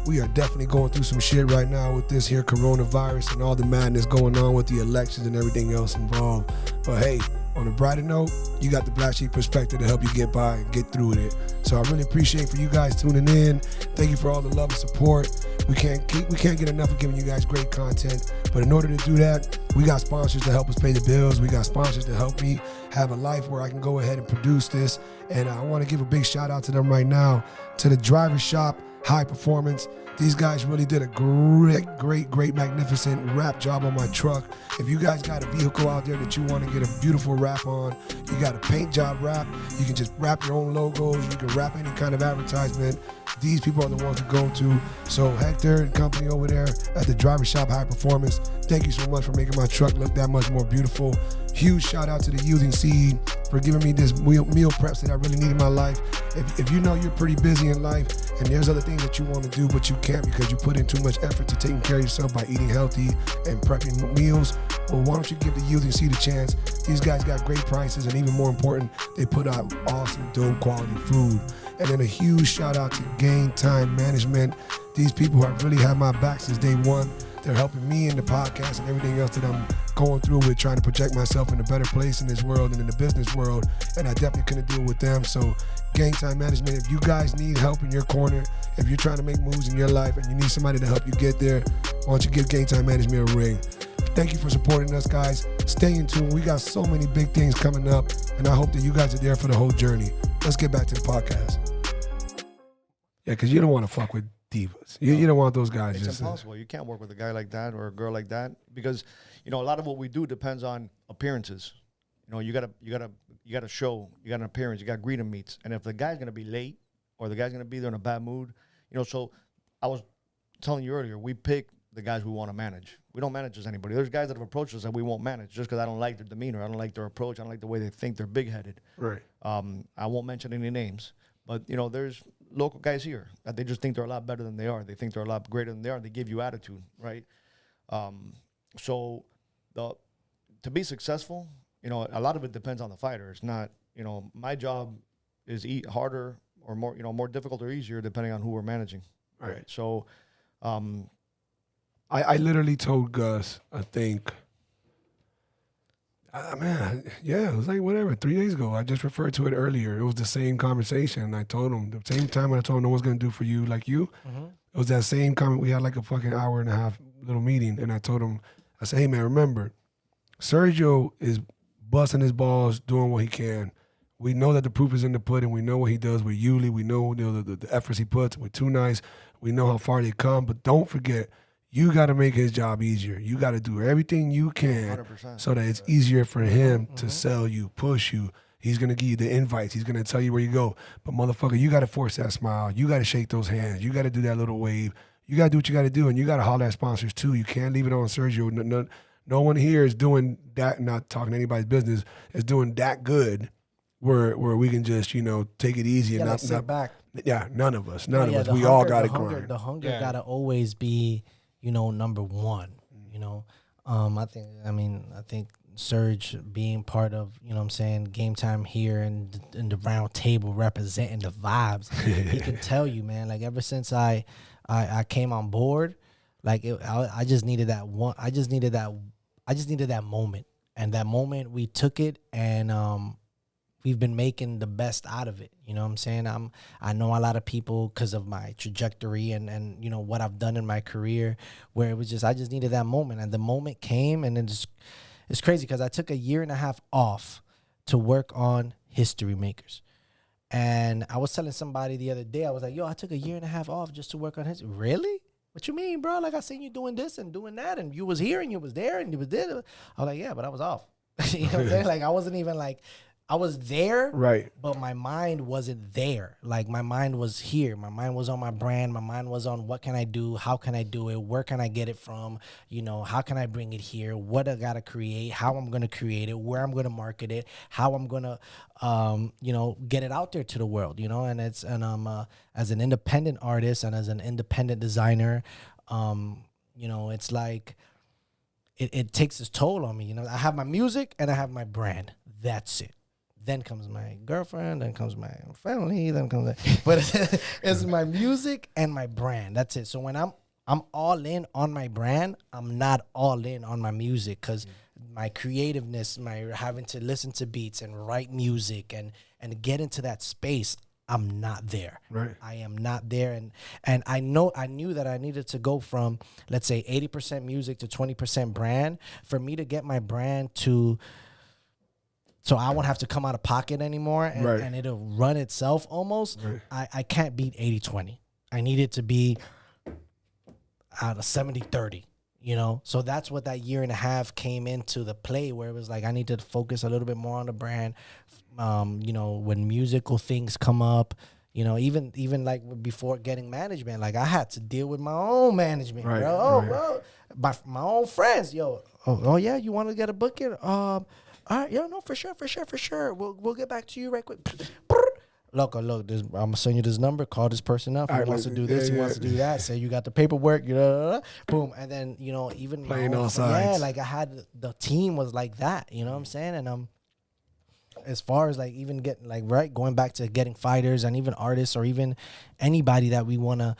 We are definitely going through some shit right now with this here coronavirus and all the madness going on with the elections and everything else involved. But hey, on a brighter note, you got the Black Sheep perspective to help you get by and get through it. So I really appreciate for you guys tuning in. Thank you for all the love and support. We can't get enough of giving you guys great content. But in order to do that, we got sponsors to help us pay the bills. We got sponsors to help me have a life where I can go ahead and produce this. And I want to give a big shout out to them right now, to the Driver Shop High Performance. These guys really did a great, magnificent wrap job on my truck. If you guys got a vehicle out there that you want to get a beautiful wrap on, you got a paint job wrap, you can just wrap your own logos, you can wrap any kind of advertisement. These people are the ones to go to. So Hector and company over there at the Driver Shop High Performance, thank you so much for making my truck look that much more beautiful. Huge shout out to the Using Seed for giving me this meal preps that I really need in my life. If you know you're pretty busy in life and there's other things that you want to do but you can't because you put in too much effort to taking care of yourself by eating healthy and prepping meals, well, why don't you give the Using Seed a chance? These guys got great prices, and even more important, they put out awesome, dope quality food. And then a huge shout out to Game Time Management. These people have really had my back since day one. They're helping me in the podcast and everything else that I'm going through with trying to project myself in a better place in this world and in the business world. And I definitely couldn't do it with them. So Game Time Management, if you guys need help in your corner, if you're trying to make moves in your life and you need somebody to help you get there, why don't you give Game Time Management a ring? Thank you for supporting us, guys. Stay in tune. We got so many big things coming up, and I hope that you guys are there for the whole journey. Let's get back to the podcast. Yeah, because you don't want to fuck with divas. You don't want those guys. It's just impossible. You can't work with a guy like that or a girl like that because, you know, a lot of what we do depends on appearances. You know, you gotta show, you got an appearance, you got greeting meets, and if the guy's gonna be late or the guy's gonna be there in a bad mood, you know. So I was telling you earlier, we pick the guys we want to manage. We don't manage just anybody. There's guys that have approached us that we won't manage just because I don't like their demeanor, I don't like their approach, I don't like the way they think. They're big-headed. right. I won't mention any names, but you know, there's local guys here that they just think they're a lot better than they are. They think they're a lot greater than they are. They give you attitude, right? So to be successful, you know, a lot of it depends on the fighter. It's not, you know, my job is harder or more, you know, more difficult or easier depending on who we're managing. Right. So, I literally told Gus, I think, it was like whatever, 3 days ago. I just referred to it earlier. It was the same conversation. I told him, the same time when I told him no one's going to do for you like you, it was that same comment. We had like a fucking hour and a half little meeting, and I told him, I said, hey, man, remember, Sergio is busting his balls, doing what he can. We know that the proof is in the pudding. We know what he does with Yuli. We know, the efforts he puts with Too Nice. We know how far they come. But don't forget, you got to make his job easier. You got to do everything you can 100%. so that it's easier for him to sell you, push you. He's going to give you the invites. He's going to tell you where you go. But, motherfucker, you got to force that smile. You got to shake those hands. You got to do that little wave. You got to do what you got to do, and you got to holler at sponsors, too. You can't leave it on Sergio. No one here is doing that, not talking anybody's business, is doing that good where we can just, you know, take it easy and not sit back. Yeah, none of us. None of us. The We hunger- all got to the hunger- grind. The hunger Yeah. got to always be, you know, number one, you know. I think Serge being part of, you know what I'm saying, Game Time here and in the round table representing the vibes, he can tell you, man, like ever since I came on board, like I just needed that one. I just needed that moment, and that moment we took it, and we've been making the best out of it. You know what I'm saying? I know a lot of people because of my trajectory and you know what I've done in my career, where it was just I just needed that moment, and the moment came, and it's crazy because I took a year and a half off to work on History Makers. And I was telling somebody the other day, I was like, yo, I took a year and a half off just to work on History. Really? What you mean, bro? Like, I seen you doing this and doing that, and you was here and you was there and you was there. I was like, yeah, but I was off. You know what I'm saying? Like, I wasn't even like, I was there, Right. but my mind wasn't there. Like, my mind was here. My mind was on my brand. My mind was on what can I do? How can I do it? Where can I get it from? You know, how can I bring it here? What I got to create? How I'm going to create it? Where I'm going to market it? How I'm going to, you know, get it out there to the world, you know? And as an independent artist and as an independent designer, you know, it's like, it takes its toll on me. You know, I have my music and I have my brand. That's it. Then comes my girlfriend, then comes my family, then comes but it's my music and my brand. That's it. So when I'm all in on my brand, I'm not all in on my music because my creativeness, my having to listen to beats and write music and get into that space, I'm not there. Right. I am not there. And I knew that I needed to go from, let's say, 80% music to 20% brand for me to get my brand to, so I won't have to come out of pocket anymore and, Right. and it'll run itself almost. Right. I can't beat 80-20. I need it to be out of 70-30, you know? So that's what that year and a half came into the play, where it was like I need to focus a little bit more on the brand. You know, when musical things come up, you know, even like before getting management, like I had to deal with my own management, Right, bro. Oh, right. bro, by my own friends, yo. Oh yeah, you want to get a booking? All right, yeah, no, for sure. We'll get back to you right quick. Look, I'm gonna send you this number. Call this person up. He All right, wants to do yeah, this. He yeah. wants to do that. Say you got the paperwork. You know, boom, and then you know even my Playing own- all sides. Yeah, like I had the team was like that. You know what I'm saying? And as far as like even getting like going back to getting fighters and even artists or even anybody that we want to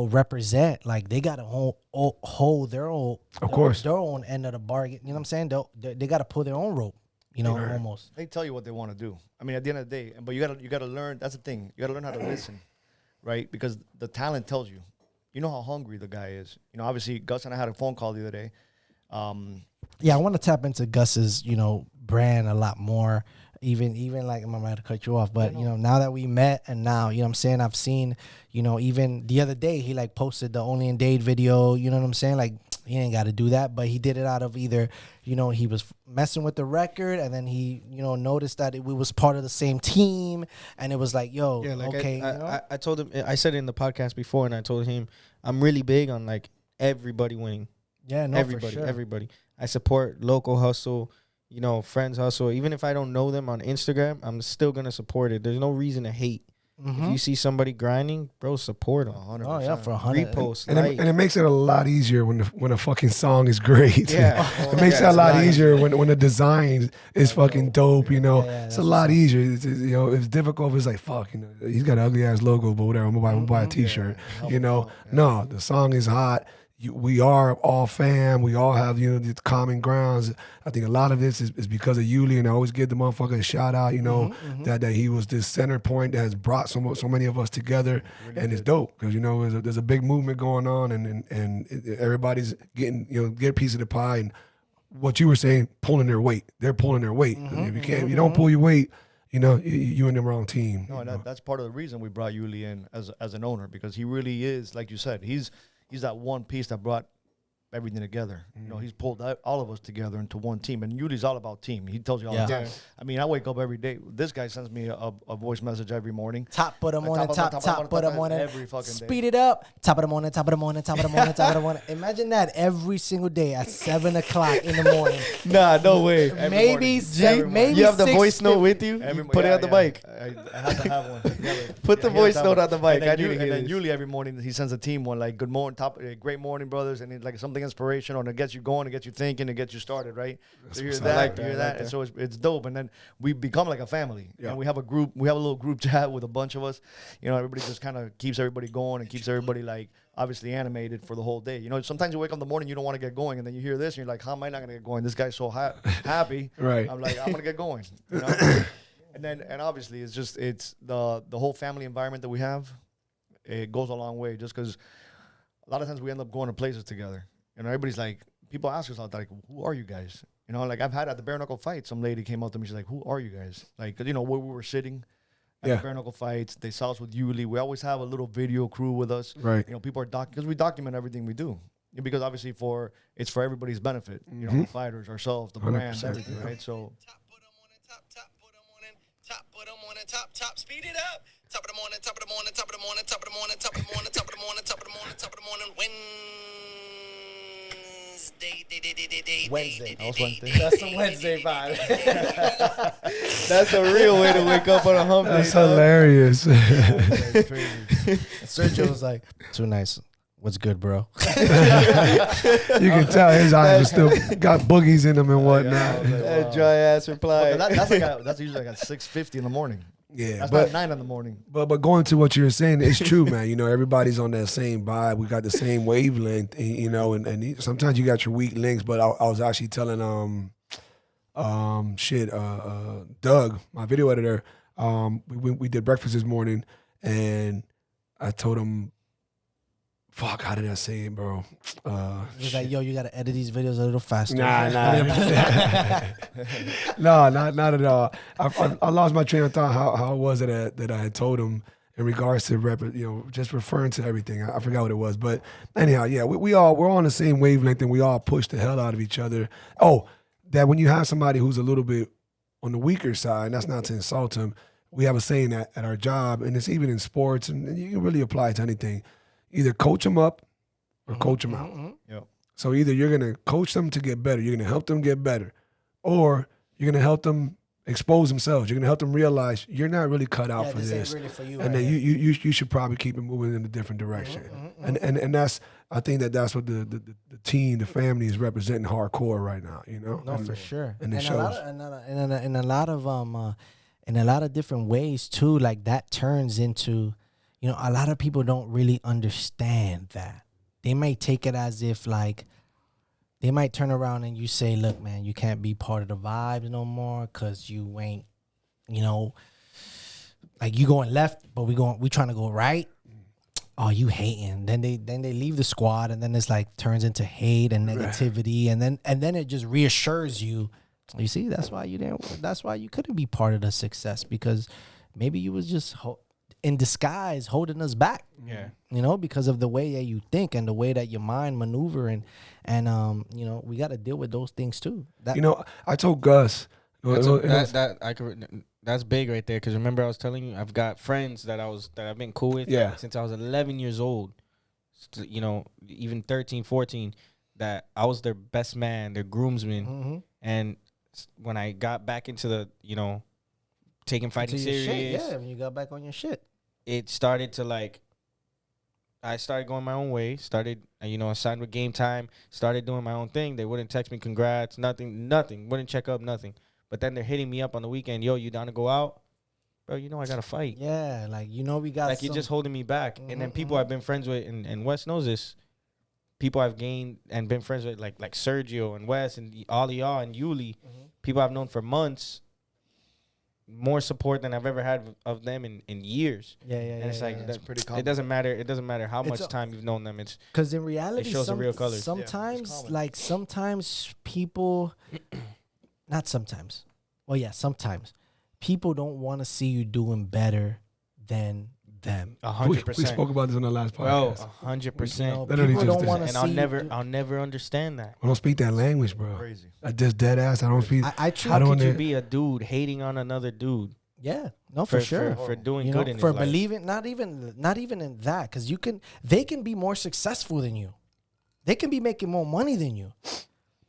represent, like they got to hold their own, Of course, their own end of the bargain. You know what I'm saying? They got to pull their own rope. Almost. They tell you what they want to do. I mean, at the end of the day, but you gotta learn. That's the thing. You gotta learn how to listen, right? Because the talent tells you. You know how hungry the guy is. Obviously, Gus and I had a phone call the other day. Yeah, I want to tap into Gus's, brand a lot more. Even like, I'm about to cut you off, but now that we met and now, I'm saying, I've seen, even the other day he like posted the Only in Dade video. You know what I'm saying? Like, he ain't got to do that, but he did it out of either, he was messing with the record, and then he, noticed that we was part of the same team, and it was like, yo, Yeah, like okay. I told him, I said it in the podcast before, and I told him I'm really big on like everybody winning. Yeah, no, everybody, for sure. everybody. I support local hustle, friends hustle. Even if I don't know them on Instagram, I'm still gonna support it. There's no reason to hate. If you see somebody grinding, bro, support them. 100%. Oh yeah, for 100. Repost, and it makes it a lot easier when a fucking song is great. Yeah. It makes it a lot easier when the design is fucking dope. Yeah, it's a lot easier. It's difficult if it's like fuck. He's got an ugly ass logo, but whatever. I'm gonna buy a T-shirt. No, the song is hot. We are all fam. We all have the common grounds. I think a lot of this is because of Yuli, and I always give the motherfucker a shout out. That he was this center point that has brought so many of us together, and it's dope because there's a big movement going on, and everybody's getting get a piece of the pie. And what you were saying, pulling their weight. They're pulling their weight. If you don't pull your weight, you in the wrong team. No, that's part of the reason we brought Yuli in as an owner, because he really is, like you said, he's that one piece that brought everything together. He's pulled all of us together into one team. And Yuli's all about team. He tells you all the time. I mean, I wake up every day. This guy sends me a voice message every morning. Top of the morning, top of the morning. Every fucking day. Speed it up. Top of the morning, top of the morning, top of the morning, top of the morning. Imagine that every single day at 7 o'clock in the morning. Nah, no way. Maybe You have the voice note with you? Put it on the bike. I have to have one. Put the voice note on the bike. I need to And hear then this. Yuli every morning, he sends a team one, like, good morning, great morning, brothers, and it's like something inspirational, and it gets you going, it gets you thinking, it gets you started, right? So you hear that, you hear that, and so it's dope. And then we become like a family, and we have a little group chat with a bunch of us. Everybody just kind of keeps everybody going and keeps everybody like obviously animated for the whole day. Sometimes you wake up in the morning, you don't want to get going, and then you hear this, and you're like, how am I not gonna get going? This guy's so happy. Right. I'm like, I'm gonna get going. And obviously it's the whole family environment that we have. It goes a long way, just because a lot of times we end up going to places together, and everybody's like, people ask us all that, like, who are you guys? Like I've had at the bare knuckle fight, some lady came up to me, she's like, who are you guys? Like, 'cause, where we were sitting at the bare knuckle fights, they saw us with Yuli. We always have a little video crew with us. Right. People are because we document everything we do. Because obviously it's for everybody's benefit. The fighters, ourselves, the brand, 100%, everything, yeah. right? So Top of the morning, top of the morning, top, speed it up. Top of the morning, top of the morning, top of the morning, top of the morning, top of the morning, top of the morning, top of the morning, top of the morning, Wednesday. that was Wednesday. That's the Wednesday vibe. That's a real way to wake up on a hump day. That's hilarious. That's crazy. Sergio was like, too nice. What's good, bro? You can tell his eyes are still got boogies in them and whatnot. That dry ass reply. That's usually like at 6:50 in the morning. Yeah, That's but not 9 in the morning. But going to what you're saying, it's true, man. Everybody's on that same vibe. We got the same wavelength, and sometimes you got your weak links. But I was actually telling Doug, my video editor, we did breakfast this morning, and I told him, fuck, how did I say it, bro? He's like, yo, you gotta edit these videos a little faster. Nah. No, not at all. I lost my train of thought. How was it that I had told him in regards to just referring to everything? I forgot what it was, but anyhow, yeah, we're on the same wavelength, and we all push the hell out of each other. Oh, that when you have somebody who's a little bit on the weaker side, and that's not to insult him. We have a saying at our job, and it's even in sports, and you can really apply it to anything. Either coach them up or coach them out. Yep. So either you're going to coach them to get better, you're going to help them get better, or you're going to help them expose themselves. You're gonna help them realize you're not really cut out Yeah, for this ain't this, really for you and right then you should probably keep it moving in a different direction. And that's I think that's what the team, the family is representing hardcore right now. You know, No, for sure. And it A shows. lot of, in a lot of in a lot of different ways too. Like that turns into, you know, a lot of people don't really understand that. They might take it as if like they might turn around and you say, "Look, man, you can't be part of the vibes no more because you ain't, you know, like you going left, but we trying to go right." Oh, you hating. Then they leave the squad, and then it's like turns into hate and negativity, and then it just reassures you. You see, that's why you couldn't be part of the success, because maybe you was just in disguise holding us back. Yeah. You know, because of the way that you think and the way that your mind maneuver, and you know, we got to deal with those things too. You know, I told Gus. That's big right there, because remember I was telling you I've got friends that I've been cool with since I was 11 years old. You know, even 13, 14, that I was their best man, their groomsman. And when I got back into the, you know, taking fighting serious, when you got back on your shit, it started to like, I started going my own way, you know, I signed with Game Time, started doing my own thing. They wouldn't text me congrats, nothing, wouldn't check up, nothing. But then they're hitting me up on the weekend, yo, you down to go out? Bro, you know I got to fight. Yeah, like, you know, we got like, you're just holding me back. And then people I've been friends with, and Wes knows this, people I've gained and been friends with, like Sergio and Wes and all of y'all and Yuli, people I've known for months, more support than I've ever had of them in years. And it's like, that's pretty common. It doesn't matter how much time you've known them. It's because in reality, it shows the real colors. Sometimes, sometimes people, not sometimes. Well, yeah, sometimes people don't want to see you doing better than them. 100%. We spoke about this on the last Bro, podcast. 100%. People don't want to And see I'll never understand that. I don't speak that language, bro. Crazy. I just dead ass. I don't speak. I How could you be a dude hating on another dude? Yeah, no, for sure. For doing you good know, in for his life. believing, not even in that, because they can be more successful than you. They can be making more money than you.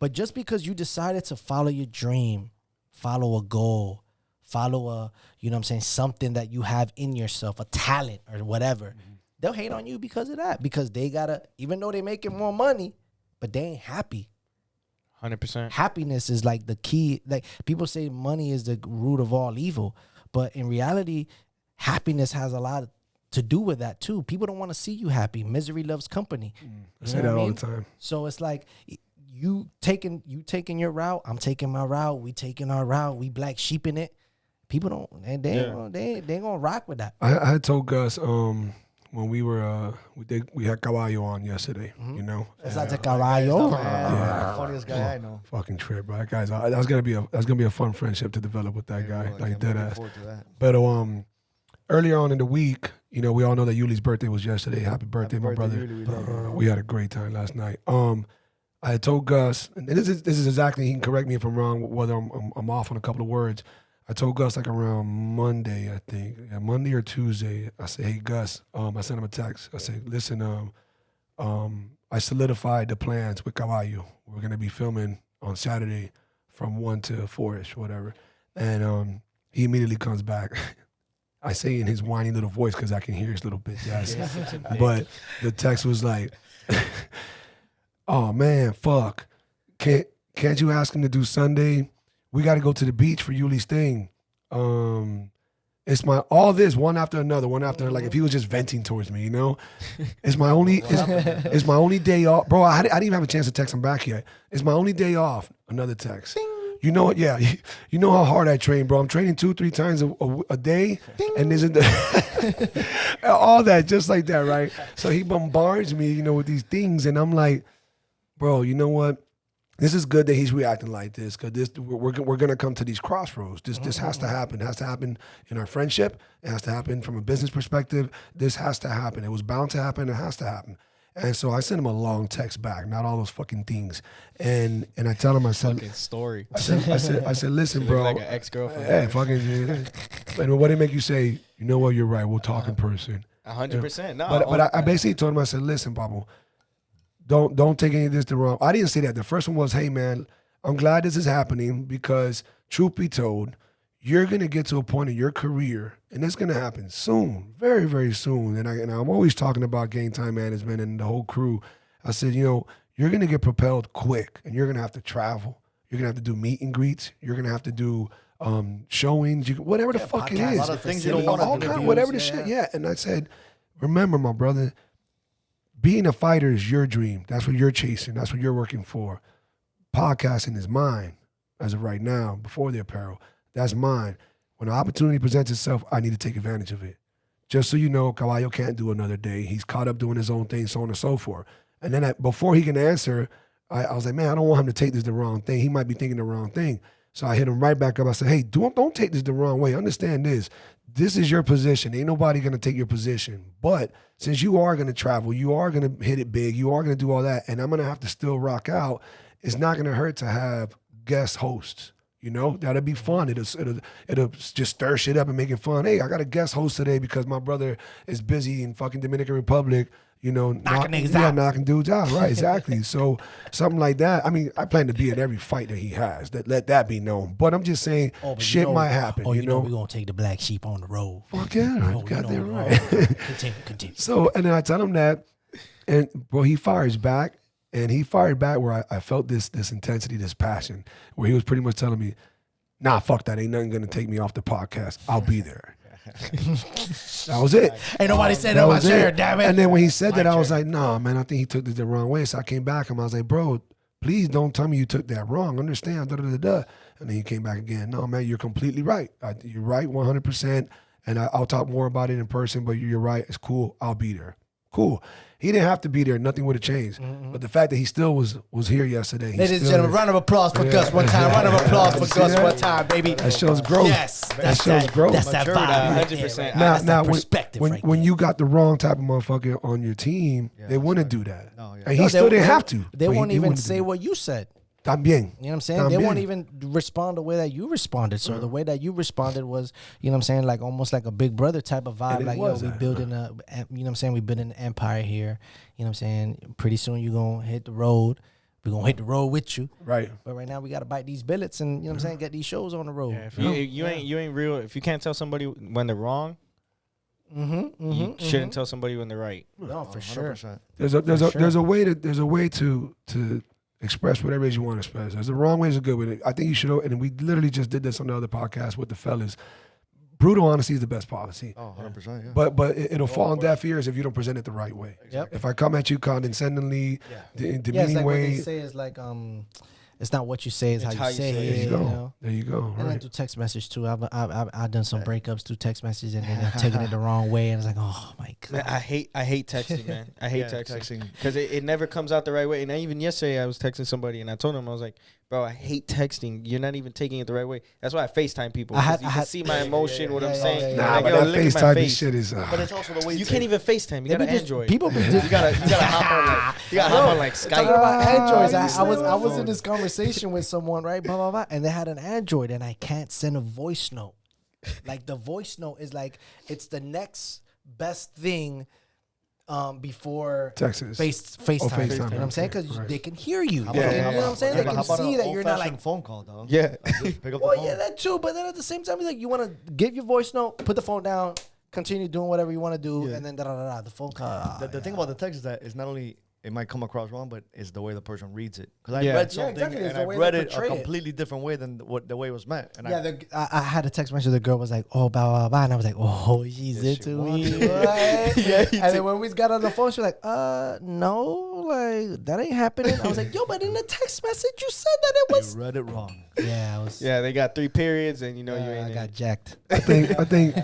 But just because you decided to follow your dream, follow a goal, follow a, you know what I'm saying, something that you have in yourself, a talent or whatever, they'll hate on you because of that. Because they gotta, even though they're making more money, but they ain't happy. 100%. Happiness is like the key. Like people say money is the root of all evil. But in reality, happiness has a lot to do with that too. People don't want to see you happy. Misery loves company. I say that all the time. So it's like you taking your route, I'm taking my route, we taking our route, we black sheep in it. People don't they ain't gonna rock with that. I had told Gus when we were we had Caballo on yesterday, you know. It's like a caballo. Funniest guy I know. Fucking trip, bro. That guy's that's gonna be a fun friendship to develop with that guy. Like dead ass. Forward to that. But earlier on in the week, you know, we all know that Yuli's birthday was yesterday. Happy birthday, my brother. Yuli, we love you. We had a great time last night. I had told Gus, and this is exactly, he can correct me if I'm wrong, whether I'm off on a couple of words. I told Gus like around Monday, I think, Monday or Tuesday. I said, hey Gus, I sent him a text. I said, listen, I solidified the plans with Caballo. We're gonna be filming on Saturday from 1 to 4ish, whatever. And he immediately comes back. I say in his whiny little voice because I can hear his little bitch ass. But the text was like, oh man, fuck. Can't you ask him to do Sunday? We got to go to the beach for Yuli's thing. It's all this one after another. Like if he was just venting towards me, you know, it's my only day off, bro. I didn't even have a chance to text him back yet. It's my only day off. Another text. Ding. You know what? Yeah, you know how hard I train, bro. I'm training 2-3 times a day, ding. And isn't all that just like that, right? So he bombards me, you know, with these things, and I'm like, bro, you know what? This is good that he's reacting like this, because we're gonna come to these crossroads. This has to happen. It has to happen in our friendship. It has to happen from a business perspective. This has to happen. It was bound to happen. It has to happen. And so I sent him a long text back, not all those fucking things. And I tell him, I said, Fucking story. I said, listen, bro. Like an ex-girlfriend. Hey, fucking. And what did it make you say? You know what? You're right. We'll talk in person. 100%. No, but I basically told him, I said, listen, Pablo, don't take any of this the wrong. I didn't say that. The first one was, hey man, I'm glad this is happening because truth be told, you're going to get to a point in your career, and it's going to happen soon, very, very soon. And I'm always talking about game time management and the whole crew. I said, you know, you're going to get propelled quick, and you're going to have to travel. You're going to have to do meet and greets. You're going to have to do showings, whatever the fuck it is. A lot of things you don't want to do. Whatever the shit, yeah. And I said, remember, my brother, being a fighter is your dream. That's what you're chasing. That's what you're working for. Podcasting is mine as of right now, before the apparel. That's mine. When the opportunity presents itself, I need to take advantage of it. Just so you know, Caballo can't do another day. He's caught up doing his own thing, so on and so forth. And then before he can answer, I was like, man, I don't want him to take this the wrong thing. He might be thinking the wrong thing. So I hit him right back up. I said, hey, don't take this the wrong way. Understand this. This is your position. Ain't nobody going to take your position. But since you are going to travel, you are going to hit it big, you are going to do all that, and I'm going to have to still rock out, it's not going to hurt to have guest hosts. You know, that'll be fun. It'll just stir shit up and make it fun. Hey, I got a guest host today because my brother is busy in fucking Dominican Republic, you know, knocking dudes out. Right, exactly. So something like that. I mean, I plan to be at every fight that he has. Let that be known. But I'm just saying, shit might happen. Oh, you know, we're gonna take the black sheep on the road. Fuck yeah, got that right. Continue. So, and then I tell him that, and bro, he fires back. And he fired back where I felt this intensity, this passion, where he was pretty much telling me, nah, fuck that. Ain't nothing going to take me off the podcast. I'll be there. That was it. Ain't nobody said that was chair, damn it. And then when he said that, I was like, nah, man, I think he took this the wrong way. So I came back and I was like, bro, please don't tell me you took that wrong. Understand, da-da-da-da. And then he came back again. No, man, you're completely right. You're right 100%. And I'll talk more about it in person, but you're right. It's cool. I'll be there. Cool. He didn't have to be there. Nothing would have changed. Mm-hmm. But the fact that he still was here yesterday. Ladies and gentlemen, round of applause for Gus one time. Round of applause for Gus one time, baby. That shows growth. Yes. That shows growth. That's that vibe. 100%. Now, when you got the wrong type of motherfucker on your team, they wouldn't do that. No, and he still didn't have to. They won't even say what you said. También. You know what I'm saying? They won't even respond the way that you responded. So the way that you responded was, you know what I'm saying, like almost like a big brother type of vibe. Like, yo, we building a, you know what I'm saying, we building an empire here. You know what I'm saying? Pretty soon you're going to hit the road. We're going to hit the road with you. Right. But right now we got to bite these billets and, you know what I'm saying, get these shows on the road. Yeah, if you ain't real, if you can't tell somebody when they're wrong, you shouldn't tell somebody when they're right. No, for 100%. Sure. There's a way to express whatever it is you want to express. There's a wrong way, there's a good way. I think you should, and we literally just did this on the other podcast with the fellas. Brutal honesty is the best policy. Oh, 100%, yeah. But it'll fall on deaf ears if you don't present it the right way. Yep. If I come at you condescendingly, demeaning it's like way. What they say is like, it's not what you say, it's how you say it. There you go. You know? There you go. And then through text message too. I've done some breakups through text message and then taking it the wrong way, and it's like, oh my god. Man, I hate texting, man. I hate texting because it never comes out the right way. And even yesterday I was texting somebody and I told him, I was like, bro, I hate texting. You're not even taking it the right way. That's why I FaceTime people. You can see my emotion, what I'm saying. Nah, but that FaceTime shit is. But it's also the way you can't even FaceTime. You got an Android. People you gotta hop on like Skype. Talking about Androids, I was in this conversation with someone, right? Blah blah blah, and they had an Android, and I can't send a voice note. Like the voice note is like it's the next best thing. Before Texas. FaceTime. You know what I'm saying? Because they can hear you. You know what I'm saying? They can see that you're not like phone call, dog. Yeah. Pick up the phone. Yeah, that too. But then at the same time, like you want to give your voice note, put the phone down, continue doing whatever you want to do, and then the phone call. The thing about the text is that it's not only it might come across wrong, but it's the way the person reads it. Because I read something and I read it a completely different way than the way it was meant. And I had a text message. The girl was like, "Oh, blah blah blah," and I was like, "Oh, she's into me." Right? And then when we got on the phone, she was like, no, like that ain't happening." I was like, "Yo, but in the text message, you said that it was." You read it wrong. Yeah, I was. Yeah, they got 3 periods, and you know you ain't. I got jacked. I think.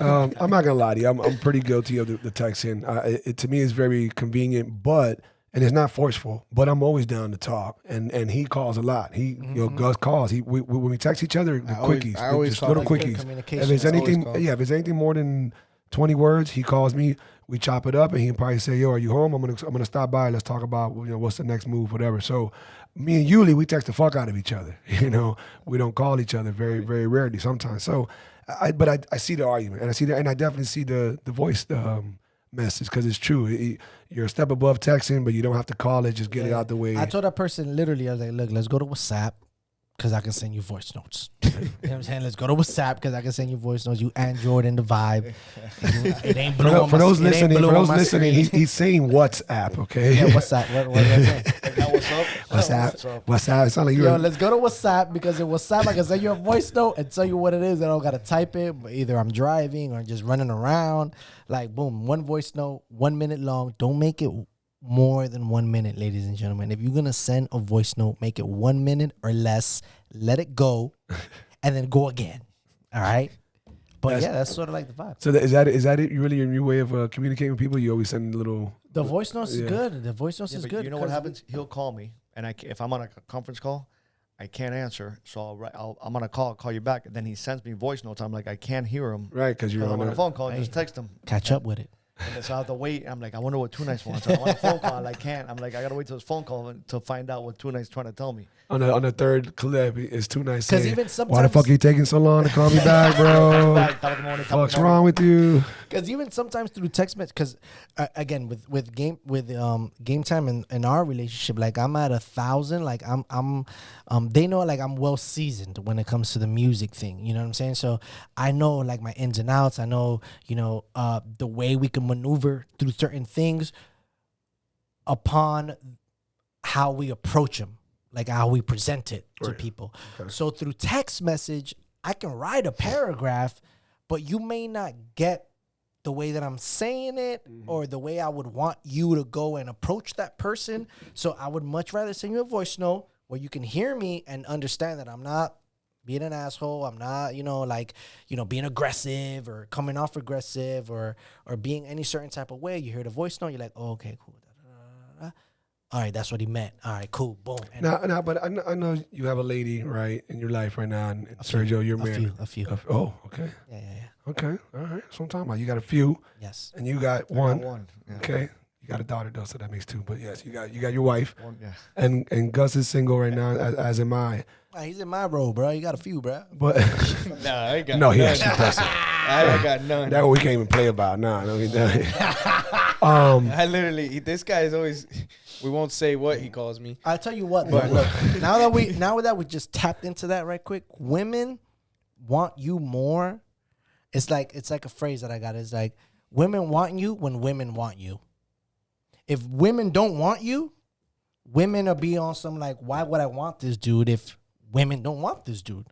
I'm not gonna lie to you. I'm pretty guilty of the texting. It to me is very convenient, but. And it's not forceful, but I'm always down to talk. And he calls a lot. Gus calls. When we text each other, the quickies, just little quickies. If it's anything more than 20 words, he calls me. We chop it up, and he can probably say, "Yo, are you home? I'm gonna stop by. Let's talk about what's the next move, whatever." So, me and Yuli, we text the fuck out of each other. We don't call each other very, very rarely sometimes. So, I see the argument, and I see that, and I definitely see the voice. Message because it's true. You're a step above texting, but you don't have to call it. Just get it out the way. I told that person literally, I was like, "Look, let's go to WhatsApp. because I can send you voice notes. You know what I'm saying? Let's go to WhatsApp because I can send you voice notes. You Android in the vibe. It ain't blue on For my- those it ain't listening, blue for on those my listening, screen. he's saying WhatsApp, okay? Yeah, WhatsApp. What did I say? What's up? WhatsApp. It sounds like Yo, you're. let's go to WhatsApp because in WhatsApp I can send you a voice note and tell you what it is. I don't gotta type it. But either I'm driving or just running around. Like boom, one voice note, 1 minute long. Don't make it more than 1 minute, ladies and gentlemen. If you're gonna send a voice note, make it 1 minute or less. Let it go, and then go again. All right. But that's sort of like the vibe. So is that it? Really your new way of communicating with people? You always send a little. The voice notes is good. The voice notes is But good. you know what happens? He'll call me, and if I'm on a conference call, I can't answer. So I'm on a call you back. And then he sends me voice notes. I'm like, I can't hear him. Right, because you're I'm on on a phone call. Just text him. Catch up with it. And so I have to wait. I'm like, I wonder what Two Nice wants. I'm on a phone call. I can't. I'm like, I gotta wait till his phone call to find out what Two Nice trying to tell me. on the third clip. It's too nice. 'Cause saying, even why the sometimes- fuck are you taking so long to call me back, bro? What's wrong with you? Because even sometimes through text message, because again with game time in our relationship, like I'm at 1,000, like I'm they know like I'm well seasoned when it comes to the music thing. You know what I'm saying? So I know like my ins and outs. I know the way we can maneuver through certain things upon how we approach them, like how we present it to people. Okay. So through text message, I can write a paragraph, but you may not get the way that I'm saying it or the way I would want you to go and approach that person. So I would much rather send you a voice note where you can hear me and understand that I'm not being an asshole. I'm not, being aggressive or coming off aggressive or being any certain type of way. You hear the voice note, you're like, oh, okay, cool. All right, that's what he meant. All right, cool, boom. Now, but I know you have a lady, right, in your life right now, and Sergio, you're married. A few. Oh, okay. Yeah. Okay, all right. That's what I'm talking about. You got a few. Yes. And you got one. Yeah. Okay. You got a daughter though, so that makes two. But yes, you got your wife. One, yeah. And Gus is single right now, as am I. He's in my role, bro. You got a few, bro. But Nah, I ain't got no, none. he actually doesn't. I ain't got none. That one we can't even play about. Nah, no, he doesn't. I literally, this guy is always. We won't say what he calls me. I'll tell you what, but look, now that we just tapped into that right quick, women want you more. It's like a phrase that I got. It's like women want you when women want you. If women don't want you, women will be on some like, why would I want this dude if women don't want this dude?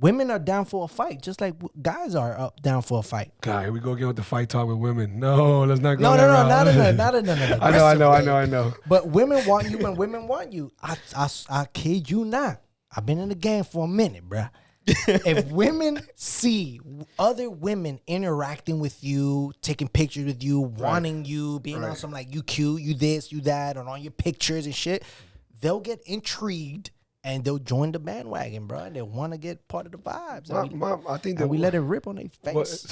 Women are down for a fight, just like guys are down for a fight. God, here we go again with the fight talk with women. No, let's not go No, that route. not in an I know. But women want you when women want you. I kid you not. I've been in the game for a minute, bruh. If women see other women interacting with you, taking pictures with you, wanting you, being on some like you cute, you this, you that, or on your pictures and shit, they'll get intrigued and they'll join the bandwagon, bro. And they want to get part of the vibes. I think that we let it rip on their face.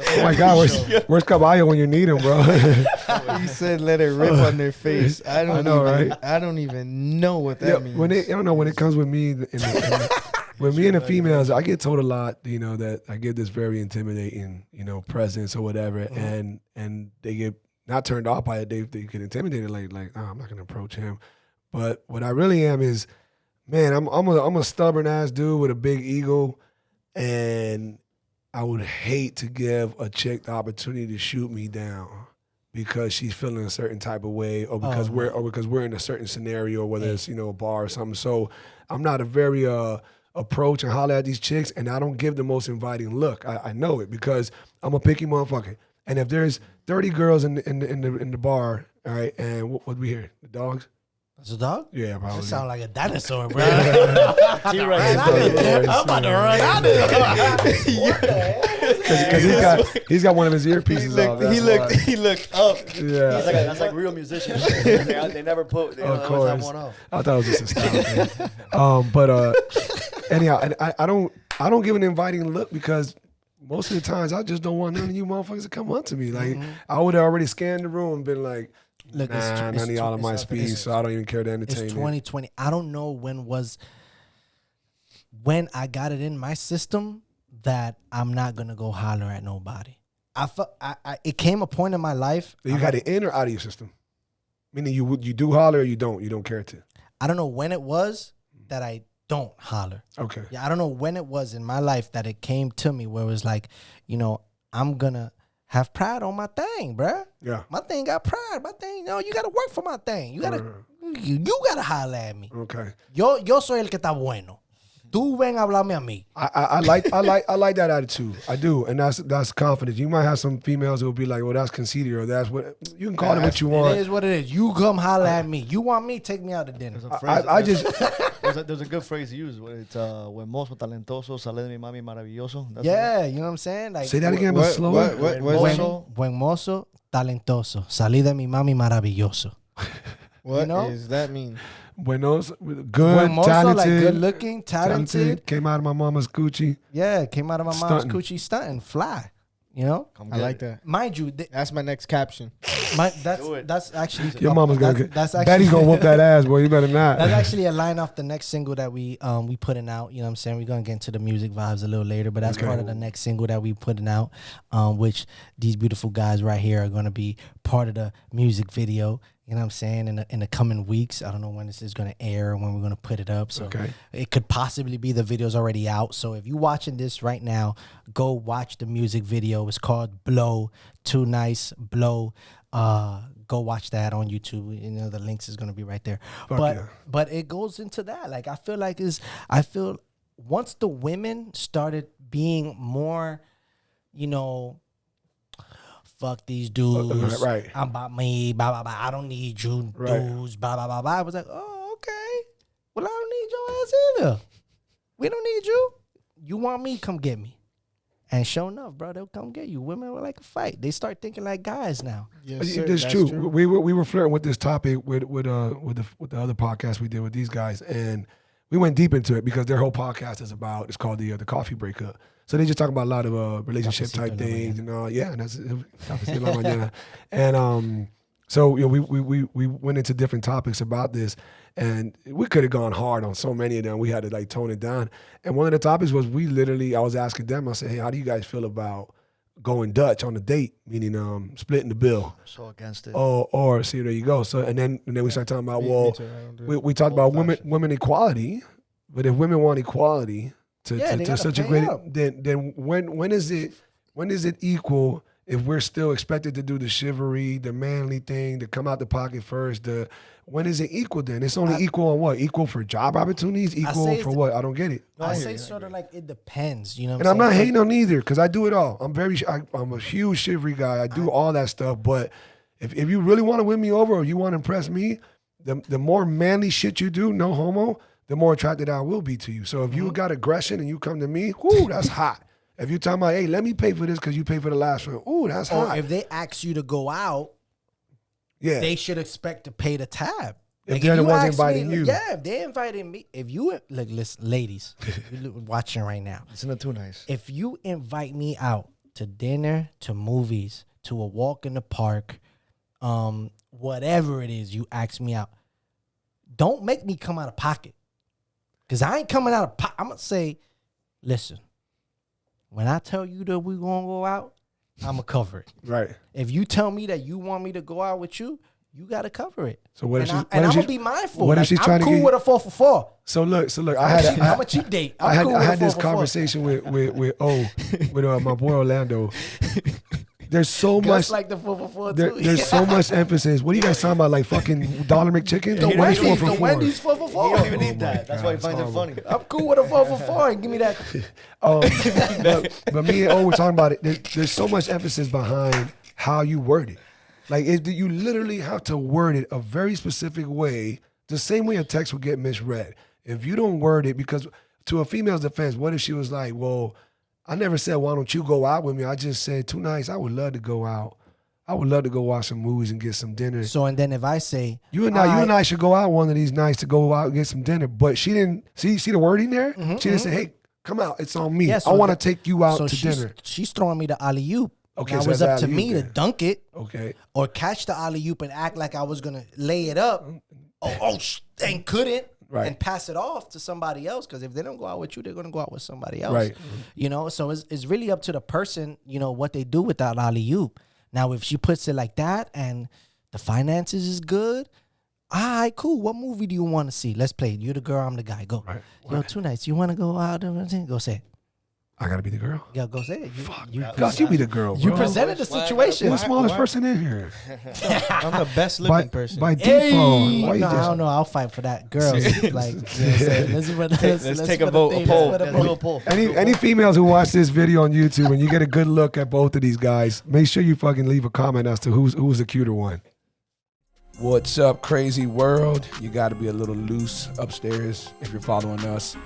Oh my God, where's Caballo when you need him, bro? He said, "Let it rip on their face." I don't even know what that means. I don't know when it comes with me. With me and the females, I get told a lot, that I give this very intimidating, presence or whatever, and they get not turned off by it. They get intimidated, like, oh, I'm not gonna approach him. But what I really am is, man, I'm a stubborn ass dude with a big ego, and I would hate to give a chick the opportunity to shoot me down because she's feeling a certain type of way, or because we're in a certain scenario, whether it's a bar or something. So I'm not a very approach and holler at these chicks, and I don't give the most inviting look. I know it because I'm a picky motherfucker. And if there's 30 girls in the bar, all right, and what we hear? The dogs. It's a dog? Yeah, probably. That sound like a dinosaur, bro. T-Rex. I'm about to run out of here. Because he's got one of his earpieces off. He looked up. Yeah. That's like real musicians. They never put. They Of always have course. one off. I thought it was just a style thing. But anyhow, and I don't give an inviting look because most of the times I just don't want none of you motherfuckers to come up to me. Like I would have already scanned the room and been like, Look, none of y'all on my speed, so I don't even care to entertain It's it. 2020. I don't know when I got it in my system that I'm not gonna go holler at nobody. It came a point in my life. You got it in or out of your system? Meaning you do holler or you don't care to? I don't know when it was that I don't holler. Okay. Yeah, I don't know when it was in my life that it came to me where it was like, I'm gonna have pride on my thing, bruh. Yeah. My thing got pride. My thing, you gotta work for my thing. You gotta, you gotta holler at me. Okay. Yo soy el que está bueno. Tú ven a hablarme a mí. I like that attitude. I do, and that's confidence. You might have some females who will be like, "Well, that's conceited," or "That's what." You can call it what you want. It is what it is. You come holler at me. You want me? Take me out to dinner. There's a good phrase to use. It's buen mozo talentoso, sale de mi mami maravilloso. That's Yeah, you know what I'm saying? Like, Say that again, but slower. Buen mozo, talentoso. Salí de mi mami maravilloso. What know? does that mean? Buenos, good, Buen mozo, talented, like good looking, talented. Came out of my mama's coochie. Yeah, came out of my mom's Stunting. coochie stunting, fly. You know? I like that. Mind you, That's my next caption. that's actually Your mama's gonna get. that's actually Betty's gonna whoop that ass, boy. You better not. That's actually a line off the next single that we putting out. You know what I'm saying? We're gonna get into the music vibes a little later, but that's part of the next single that we putting out. Which these beautiful guys right here are gonna be part of the music video. You know what I'm saying? In the coming weeks, I don't know when this is gonna air and when we're gonna put it up. So it could possibly be the video's already out. So if you're watching this right now, go watch the music video. It's called Blow. Too Nice Blow. Go watch that on YouTube. You know the links is gonna be right there. But it goes into that. Like I feel once the women started being more, fuck these dudes. Right. I'm about me. Blah blah blah. I don't need you dudes. Blah blah blah blah. I was like, oh okay. Well, I don't need your ass either. We don't need you. You want me? Come get me. And sure enough, bro, they'll come get you. Women will like a fight. They start thinking like guys now. Yes, sir, That's true. We were flirting with this topic with the other podcast we did with these guys, and we went deep into it because their whole podcast is about. It's called the coffee breakup. So they just talk about a lot of relationship type things, and and that's and so we went into different topics about this, and we could have gone hard on so many of them. We had to like tone it down. And one of the topics was I was asking them. I said, hey, how do you guys feel about going Dutch on a date, meaning splitting the bill? so against it. Or see, there you go. So and then we started talking about we talked about women equality, but if women want equality to such a great, then when is it equal? If we're still expected to do the chivalry, the manly thing, to come out the pocket first, when is it equal then? It's only equal on what? Equal for job opportunities? Equal for what? I don't get it. I say sort of like it depends, you know what And I'm I'm saying? not hating on either because I do it all. I'm a huge chivalry guy. I do all that stuff. But if you really want to win me over or you want to impress me, the more manly shit you do, no homo, the more attracted I will be to you. So if you got aggression and you come to me, whoo, that's hot. If you're talking about, hey, let me pay for this because you pay for the last one, ooh, that's hot. Or if they ask you to go out, they should expect to pay the tab. If they're the ones inviting you. Yeah, if they invited me. If you, look, listen, ladies, you're watching right now. It's not too nice. If you invite me out to dinner, to movies, to a walk in the park, whatever it is you ask me out, don't make me come out of pocket. Because I ain't coming out of pocket. I'm going to say, listen, when I tell you that we're going to go out, I'm going to cover it. Right. If you tell me that you want me to go out with you, you got to cover it. So what if and she? I'm going to be mindful. What if she's trying I'm to cool get with a 4 for 4. So look. I'm a cheap date. I had this 4 for 4. conversation with my boy Orlando. There's so Just much like the 4 for 4 too. There's so much emphasis. What are you guys talking about? Like fucking Dollar McChicken? The Wendy's 4 for 4. He don't even need that. That's why he finds it funny. I'm cool with a 4 for 4. Give me that. But me and O were talking about it. There's so much emphasis behind how you word it. Like you literally have to word it a very specific way, the same way a text would get misread. If you don't word it, because to a female's defense, what if she was like, well, I never said, why don't you go out with me? I just said, too nice. I would love to go out. I would love to go watch some movies and get some dinner. So, and then if I say, you and I should go out one of these nights to go out and get some dinner. But she didn't see the wording there? She didn't say, hey, come out. It's on me. Yeah, so I want to take you out to dinner. She's throwing me the alley-oop. Okay, now so it was up that's to me alley-oop to then. dunk it. Okay. Or catch the alley-oop and act like I was going to lay it up. And couldn't. Right. And pass it off to somebody else, because if they don't go out with you, they're gonna go out with somebody else. Right. You know, so it's really up to the person, you know, what they do with that alley-oop. Now, if she puts it like that and the finances is good, All right, cool. What movie do you want to see? Let's play. You the girl, I'm the guy. Go. Right. Yo, 2 nights. You want to go out? Go say it. I gotta be the girl. Yeah, go say it. Gus, you be the girl, bro. You presented the situation. You're the smallest person in here. I'm the best looking person. By default. Why you No, I just, don't know. I'll fight for that. Girls, like, you know what I'm saying? Let's take a put vote, a thing, poll. let's put a Yeah, poll. pull. any females who watch this video on YouTube and you get a good look at both of these guys, make sure you fucking leave a comment as to who's the cuter one. What's up, crazy world? You got to be a little loose upstairs if you're following us.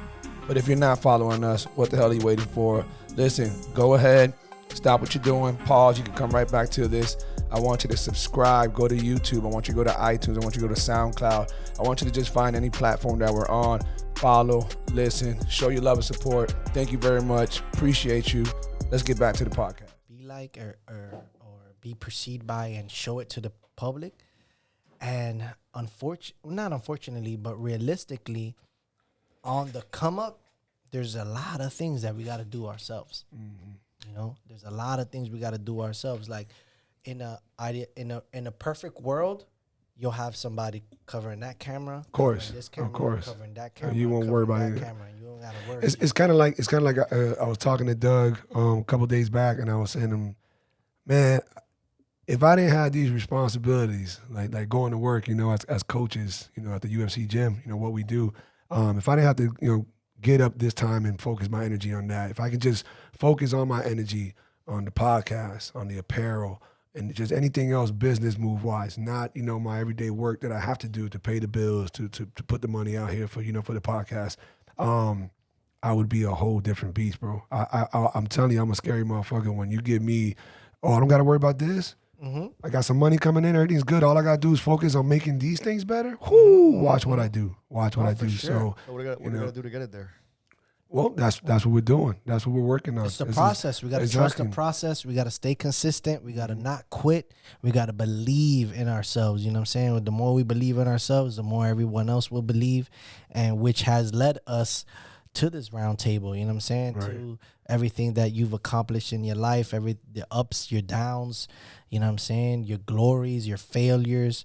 But if you're not following us, what the hell are you waiting for? Listen, go ahead, stop what you're doing, pause. You can come right back to this. I want you to subscribe, go to YouTube. I want you to go to iTunes. I want you to go to SoundCloud. I want you to just find any platform that we're on. Follow, listen, show your love and support. Thank you very much. Appreciate you. Let's get back to the podcast. Be like or be perceived by and show it to the public. And not unfortunately, but realistically, on the come up, there's a lot of things that we got to do ourselves. Mm-hmm. You know, there's a lot of things we got to do ourselves. Like in a perfect world, you'll have somebody covering that camera, Of course, this camera, of course. covering that camera, And you won't worry about covering it. that camera, and you don't gotta worry. It's kind of like I was talking to Doug a couple days back, and I was saying to him, man, if I didn't have these responsibilities, like going to work, you know, as coaches, you know, at the UFC gym, you know, what we do, if I didn't have to, you know, get up this time and focus my energy on that, if I could just focus on my energy on the podcast, on the apparel, and just anything else business move wise, not, you know, my everyday work that I have to do to pay the bills, to put the money out here for, you know, for the podcast, I would be a whole different beast, bro. I'm telling you, I'm a scary motherfucker. When you give me, I don't got to worry about this. Mm-hmm. I got some money coming in. Everything's good. All I got to do is focus on making these things better. Whoo, watch what I do. Watch what I do. Sure. So what do you got to do to get it there? well, that's what we're doing. That's what we're working on. It's the process. We got to trust the exactly. process. We got to stay consistent. We got to not quit. We got to believe in ourselves. You know what I'm saying? The more we believe in ourselves, the more everyone else will believe, and which has led us to this round table. You know what I'm saying? Right. To everything that you've accomplished in your life, the ups, your downs. You know what I'm saying? Your glories, your failures.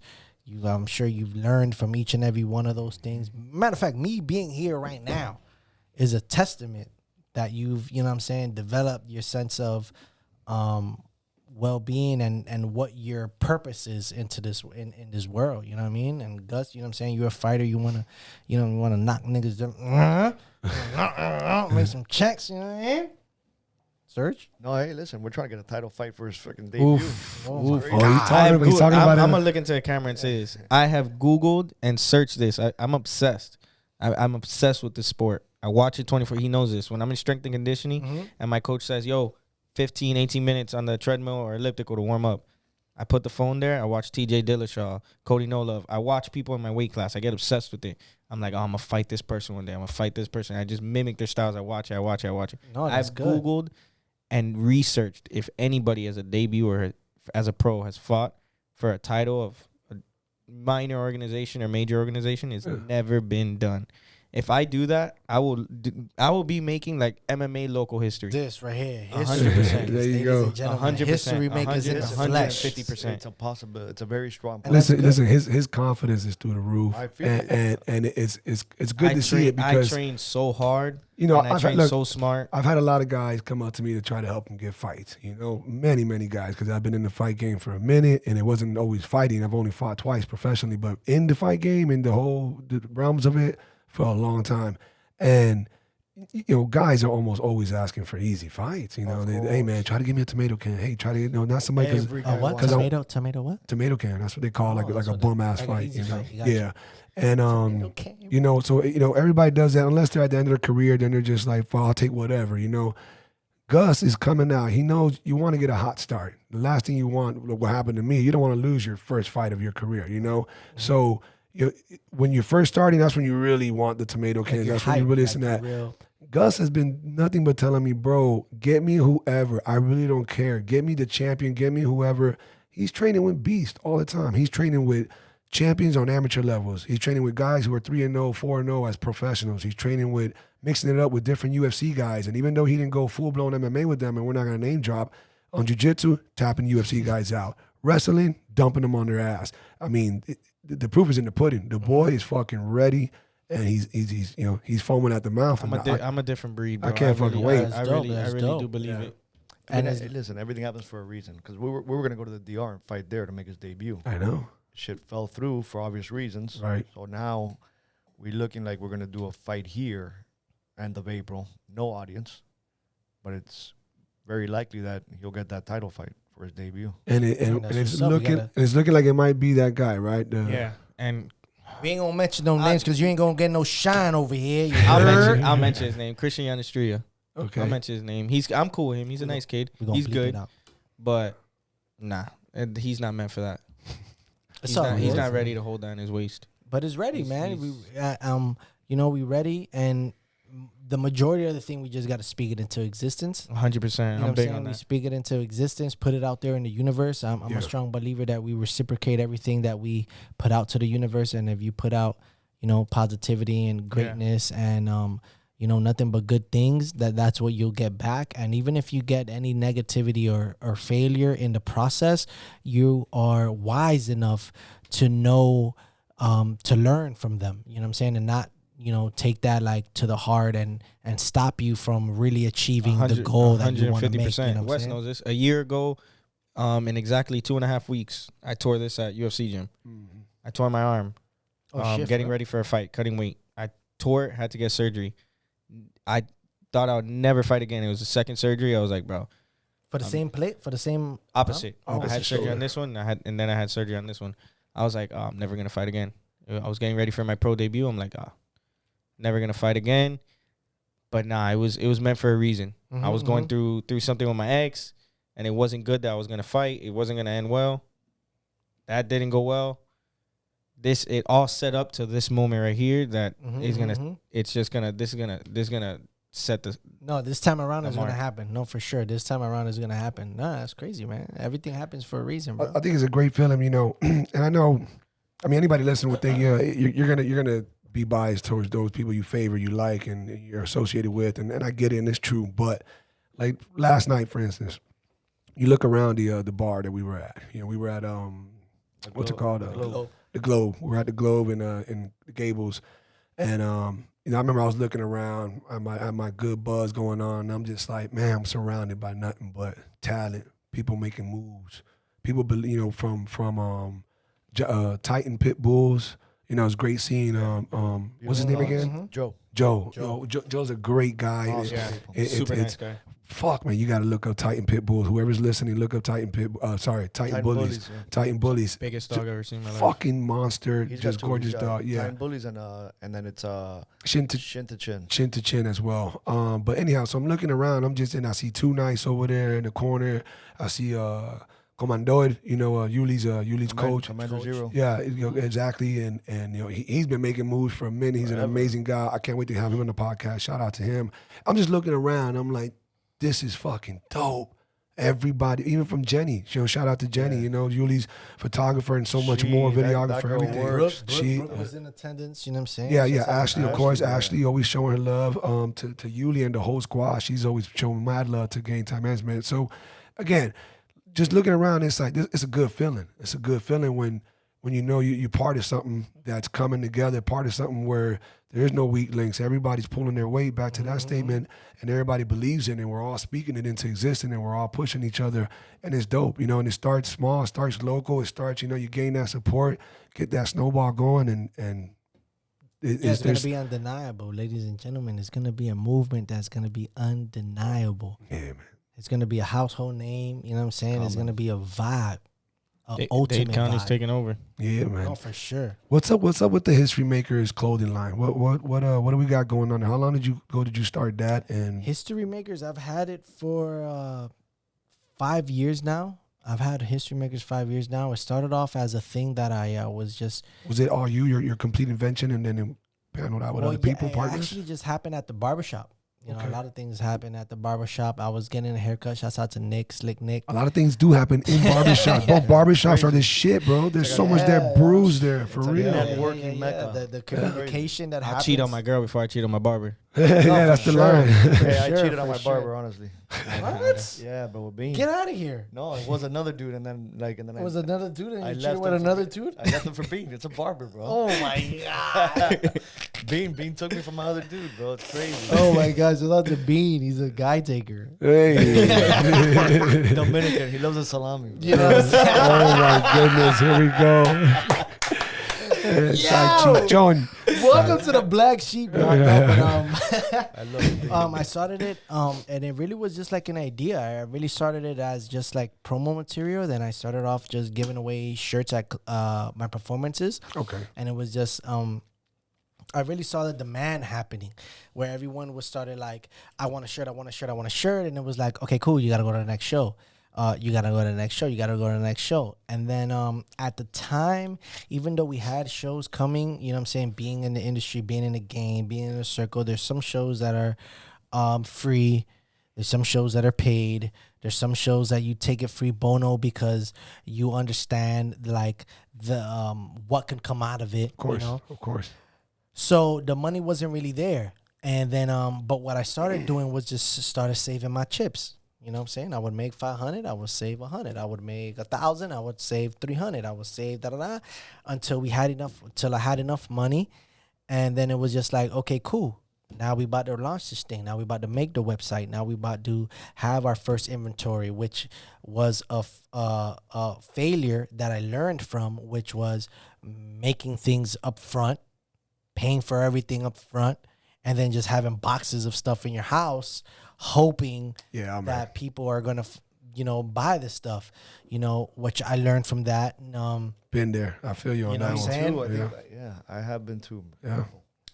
I'm sure you've learned from each and every one of those things. Matter of fact, me being here right now is a testament that you've, you know what I'm saying, developed your sense of well-being and what your purpose is into this in this world, you know what I mean? And Gus, you know what I'm saying, you're a fighter, you want to knock niggas down, make some checks, you know what I mean? Serge? No, hey, listen, we're trying to get a title fight for his freaking debut. Oof. Oh, Oof. Oh, he's talking about I'm it. gonna look into the camera and say this. I have Googled and searched this. I'm obsessed. I'm obsessed with this sport. I watch it 24. He knows this. When I'm in strength and conditioning and my coach says, yo, 15, 18 minutes on the treadmill or elliptical to warm up, I put the phone there. I watch TJ Dillashaw, Cody No Love. I watch people in my weight class. I get obsessed with it. I'm like, oh, I'm going to fight this person one day. I'm going to fight this person. I just mimic their styles. I watch it. No, that's I've good. Googled and researched if anybody as a debut or as a pro has fought for a title of a minor organization or major organization. It's never been done. If I do that, I will be making like MMA local history. This right here, 100%. There you go. 100%. History makers in the flesh. 150%. It's a possibility. It's a very strong. Listen. His confidence is through the roof, I feel and it's good to see it because I train so hard. you know, and I train so smart. I've had a lot of guys come up to me to try to help them get fights. You know, many guys, because I've been in the fight game for a minute, and it wasn't always fighting. I've only fought twice professionally, but in the fight game, in the realms of it, for a long time. And you know, guys are almost always asking for easy fights. You know, hey man, try to give me a tomato can. Hey, try to, you know, not somebody because What? Tomato what? tomato can. That's what they call like so a bum ass like an fight. easy You know, fight. Gotcha. yeah. And can. you know, so you know, everybody does that unless they're at the end of their career. Then they're just like, well, I'll take whatever. You know, Gus is coming out. He knows you want to get a hot start. The last thing you want, what happened to me, you don't want to lose your first fight of your career. You know, so. When you're first starting, that's when you really want the tomato can. That's when you really listen to that. Gus has been nothing but telling me, bro, get me whoever. I really don't care. Get me the champion. Get me whoever. He's training with beasts all the time. He's training with champions on amateur levels. He's training with guys who are 3-0, 4-0 as professionals. He's training with, mixing it up with different UFC guys. And even though he didn't go full-blown MMA with them, and we're not going to name drop, on jiu-jitsu, tapping UFC guys out. Wrestling, dumping them on their ass. I mean, the proof is in the pudding. The boy is fucking ready, and he's foaming at the mouth. I'm a different breed, bro. I can't fucking wait. I really do believe it. And listen, everything happens for a reason. Because we were gonna go to the DR and fight there to make his debut. I know. Shit fell through for obvious reasons. Right. So now we're looking like we're gonna do a fight here, end of April, no audience, but it's very likely that he'll get that title fight for his debut. And it's looking like it might be that guy, right? Yeah, and we ain't gonna mention no names because you ain't gonna get no shine over here. I'll mention his name, Christian Yanistria. Okay. I'll mention his name. I'm cool with him. He's a nice kid. He's good, but nah, he's not meant for that. He's not ready to hold down his waist. But it's ready, man. We ready, and the majority of the thing we just got to speak it into existence. 100%. I'm big on that. We speak it into existence, put it out there in the universe. I'm a strong believer that we reciprocate everything that we put out to the universe, and if you put out, positivity and greatness and nothing but good things, that's what you'll get back. And even if you get any negativity or failure in the process, you are wise enough to know, to learn from them, you know what I'm saying? And not, take that like to the heart and stop you from really achieving the goal that you want to make. You know Wes knows this. A year ago, in exactly 2.5 weeks, I tore this at UFC gym. Mm-hmm. I tore my arm. Getting ready for a fight, cutting weight. I tore it, had to get surgery. I thought I would never fight again. It was the second surgery. I was like, bro. For the same plate? For the same? Opposite. I had surgery on this one, and then I had surgery on this one. I was like, I'm never going to fight again. I was getting ready for my pro debut. I'm like, never going to fight again. But nah, it was meant for a reason. Mm-hmm, I was going through something with my ex, and it wasn't good that I was going to fight. It wasn't going to end well. That didn't go well. It all set up to this moment right here that is gonna. It's just gonna. This is gonna set the. No, this time around is gonna happen. No, for sure. This time around is gonna happen. Nah, that's crazy, man. Everything happens for a reason, bro. I think it's a great feeling, and I know. I mean, anybody listening would think you're gonna be biased towards those people you favor, you like, and you're associated with, and I get it, and it's true. But like last night, for instance, you look around the bar that we were at. We were at what's it called? The Globe. We're at the Globe in the Gables, and I remember I was looking around at my good buzz going on, and I'm just like, man, I'm surrounded by nothing but talent, people making moves, people from Titan Pit Bulls. It's great seeing what's his name again? Joe. Joe's a great guy. Oh, super nice guy. Fuck, man, you got to look up Titan Pit Bulls. Whoever's listening, look up Titan Bullies. Titan Bullies. Biggest dog I've ever seen in my life. Fucking monster. He's just gorgeous dog. Yeah. Titan Bullies and then it's Chin to chin as well. But anyhow, so I'm looking around. I see Too Nice over there in the corner. I see Comandor, Yuli's coach. Commander Zero. Yeah, exactly. And he's been making moves for a minute. He's an amazing guy. I can't wait to have him on the podcast. Shout out to him. I'm just looking around. I'm like, this is fucking dope. Everybody, even from Jenny. Shout out to Jenny. Yuli's photographer and so much more, videographer, everything. Brooke was in attendance. You know what I'm saying? Yeah. Ashley, of course. Ashley always showing her love to Yuli and the whole squad. She's always showing mad love to Game Time Management. So, again, just looking around, it's like it's a good feeling. It's a good feeling when you're part of something that's coming together, part of something where there's no weak links. Everybody's pulling their weight back to that statement, and everybody believes in it. And we're all speaking it into existence, and we're all pushing each other, and it's dope, And it starts small, it starts local, it starts, you gain that support, get that snowball going, and it's going to be undeniable, ladies and gentlemen. It's going to be a movement that's going to be undeniable. Yeah, man. It's going to be a household name. You know what I'm saying? It's going to be a vibe. Ultimate Dade County's vibe. taking over. Yeah, man. Oh, for sure. What's up with the History Makers clothing line? What do we got going on there? How long did you start that? And History Makers, I've had it for 5 years now. I've had History Makers 5 years now. It started off as a thing that I was it all your complete invention, and then it paneled out with other people, partners? It actually just happened at the barbershop. You know, a lot of things happen at the barbershop. I was getting a haircut. Shouts out to Nick, Slick Nick. A lot of things do happen in barbershops. Bro, barbershops are this shit, bro. There's so much there bruised there, for real. Networking mecca. The communication that I'll happens. cheat on my girl before I cheat on my barber. Yeah, that's the line. Hey, I sure, cheated on for my sure. barber, honestly. What? Yeah, but with Bean. Get out of here. No, it was another dude, and then It was another dude and I you left cheated with him for another Bean. dude? I left him for Bean. It's a barber, bro. Oh my God. Bean took me from my other dude, bro. It's crazy. Oh my gosh, without the Bean, he's a guy taker. Hey. Dominican, he loves the salami. Bro. You know what I'm saying? Oh my goodness, here we go. Chichon. Welcome to the Black Sheep. No, but, I love it. I started it, and it really was just like an idea. I really started it as just like promo material. Then I started off just giving away shirts at my performances. Okay. And it was just, I really saw the demand happening where everyone was started like, I want a shirt, I want a shirt, I want a shirt. And it was like, okay, cool, you got to go to the next show. You got to go to the next show. You got to go to the next show. And then at the time, even though we had shows coming, you know what I'm saying, being in the industry, being in the game, being in the circle, there's some shows that are free. There's some shows that are paid. There's some shows that you take it free bono because you understand like the what can come out of it. Of course, you know? of course. So the money wasn't really there. And then, but what I started doing was just started saving my chips. You know what I'm saying? I would make 500, I would save 100. I would make 1,000, I would save 300. I would save until I had enough money. And then it was just like, okay, cool. Now we about to launch this thing. Now we about to make the website. Now we about to have our first inventory, which was a failure that I learned from, which was making things up front, paying for everything up front, and then just having boxes of stuff in your house, hoping that people are going to, buy this stuff, which I learned from that. Been there. I feel you on that one. I have been too. Yeah.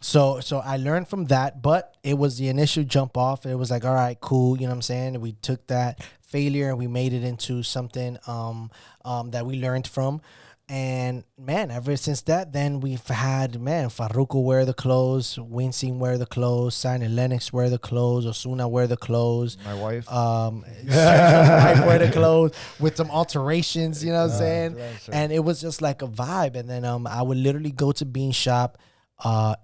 So I learned from that, but it was the initial jump off. It was like, all right, cool. You know what I'm saying? We took that failure and we made it into something that we learned from. And man, ever since that, then we've had, Farruko wear the clothes, Winsing wear the clothes, Sign and Lennox wear the clothes, Osuna wear the clothes. My wife. Wife wear the clothes with some alterations, you know what I'm saying? And it was just like a vibe. And then I would literally go to Bean Shop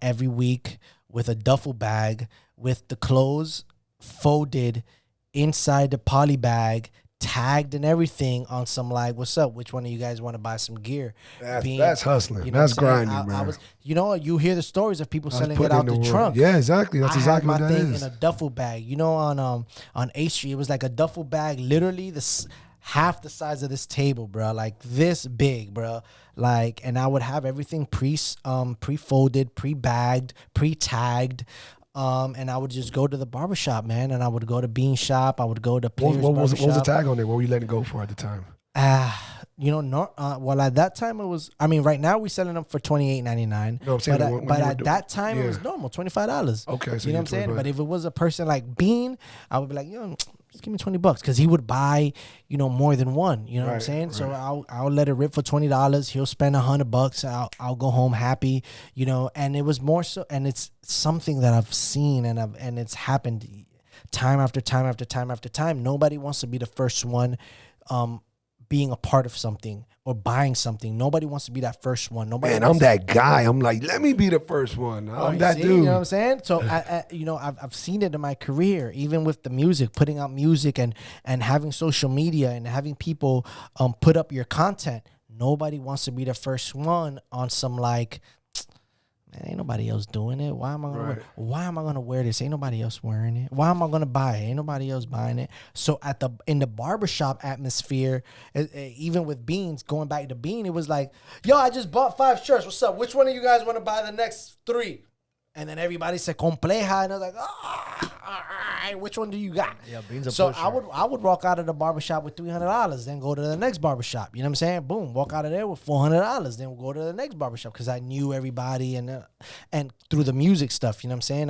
every week with a duffel bag with the clothes folded inside the poly bag, tagged and everything on some like, what's up? Which one of you guys want to buy some gear? That's hustling. That's grinding, man. You hear the stories of people selling it out the trunk. Yeah, exactly. That's exactly what that is. I had my thing in a duffel bag. On 8th Street, it was like a duffel bag, literally half the size of this table, bro. Like this big, bro. Like, and I would have everything pre-folded, pre-bagged, pre-tagged. And I would just go to the barbershop, man. And I would go to Bean Shop. I would go to Players what was the tag on there? What were you letting go for at the time? Well, at that time it was, right now we're selling them for $28.99. No, I'm saying but at that time it was normal, $25. Okay. So you know what I'm saying? But if it was a person like Bean, I would be like, just give me $20 because he would buy, more than one. You know what I'm saying? Right. So I'll let it rip for $20. He'll spend $100. I'll go home happy, and it was more so, and it's something that I've seen and it's happened time after time after time after time. Nobody wants to be the first one, being a part of something or buying something. Nobody wants to be that first one. I'm that guy. I'm like, let me be the first one. I'm that dude. You know what I'm saying? So I've seen it in my career, even with the music, putting out music and having social media and having people put up your content. Nobody wants to be the first one on some like, man, ain't nobody else doing it. Why am I gonna wear this? Ain't nobody else wearing it. Why am I gonna buy it? Ain't nobody else buying it. So in the barbershop atmosphere, even with Beans, going back to Bean, it was like, yo, I just bought 5 shirts. What's up? Which one of you guys want to buy the next 3? And then everybody said compleja, and I was like, all right, which one do you got? Yeah, Bean's a so pusher. I would walk out of the barbershop with $300, then go to the next barbershop. You know what I'm saying? Boom, walk out of there with $400, then we'll go to the next barbershop because I knew everybody and through the music stuff. You know what I'm saying?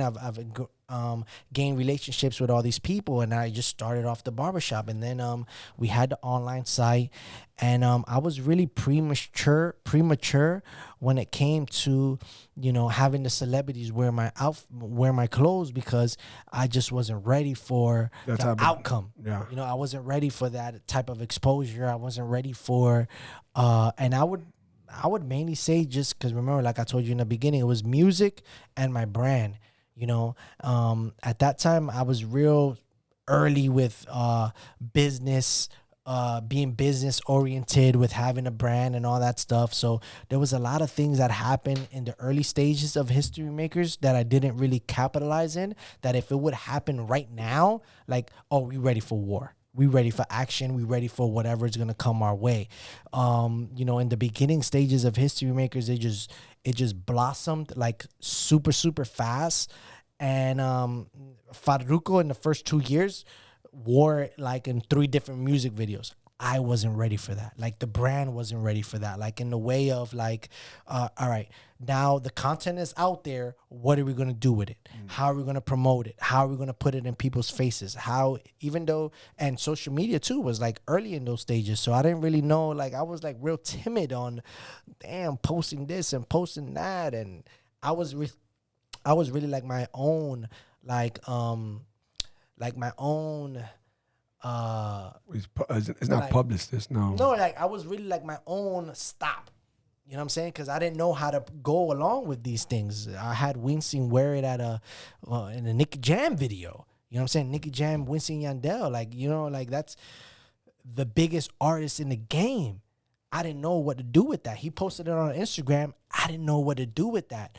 gain relationships with all these people, and I just started off the barbershop, and then we had the online site, and I was really premature when it came to, you know, having the celebrities wear my clothes, because I just wasn't ready for the outcome. Yeah. You know, I wasn't ready for that type of exposure. I wasn't ready for, and I would mainly say, just because remember, like I told you in the beginning, it was music and my brand. You know, at that time I was real early with business, being business oriented, with having a brand and all that stuff. So there was a lot of things that happened in the early stages of History Makers that I didn't really capitalize in, that if it would happen right now, like, oh, we ready for war. We ready for action. We ready for whatever is gonna come our way. You know, in the beginning stages of History Makers, it just blossomed like super, super fast. And Farruko in the first 2 years wore it like in 3 different music videos. I wasn't ready for that. Like the brand wasn't ready for that. Like in the way of like, all right, now the content is out there. What are we going to do with it? How are we going to promote it? How are we going to put it in people's faces? How, even though, and social media too was like early in those stages. So I didn't really know, like I was like real timid on, posting this and posting that. And I was really like my own, my own, it's not like, publicist, no. No, like I was really like my own stop. You know what I'm saying? Because I didn't know how to go along with these things. I had Winston wear it at in a Nicky Jam video. You know what I'm saying? Nicky Jam, Winston Yandel. Like, you know, like that's the biggest artist in the game. I didn't know what to do with that. He posted it on Instagram. I didn't know what to do with that.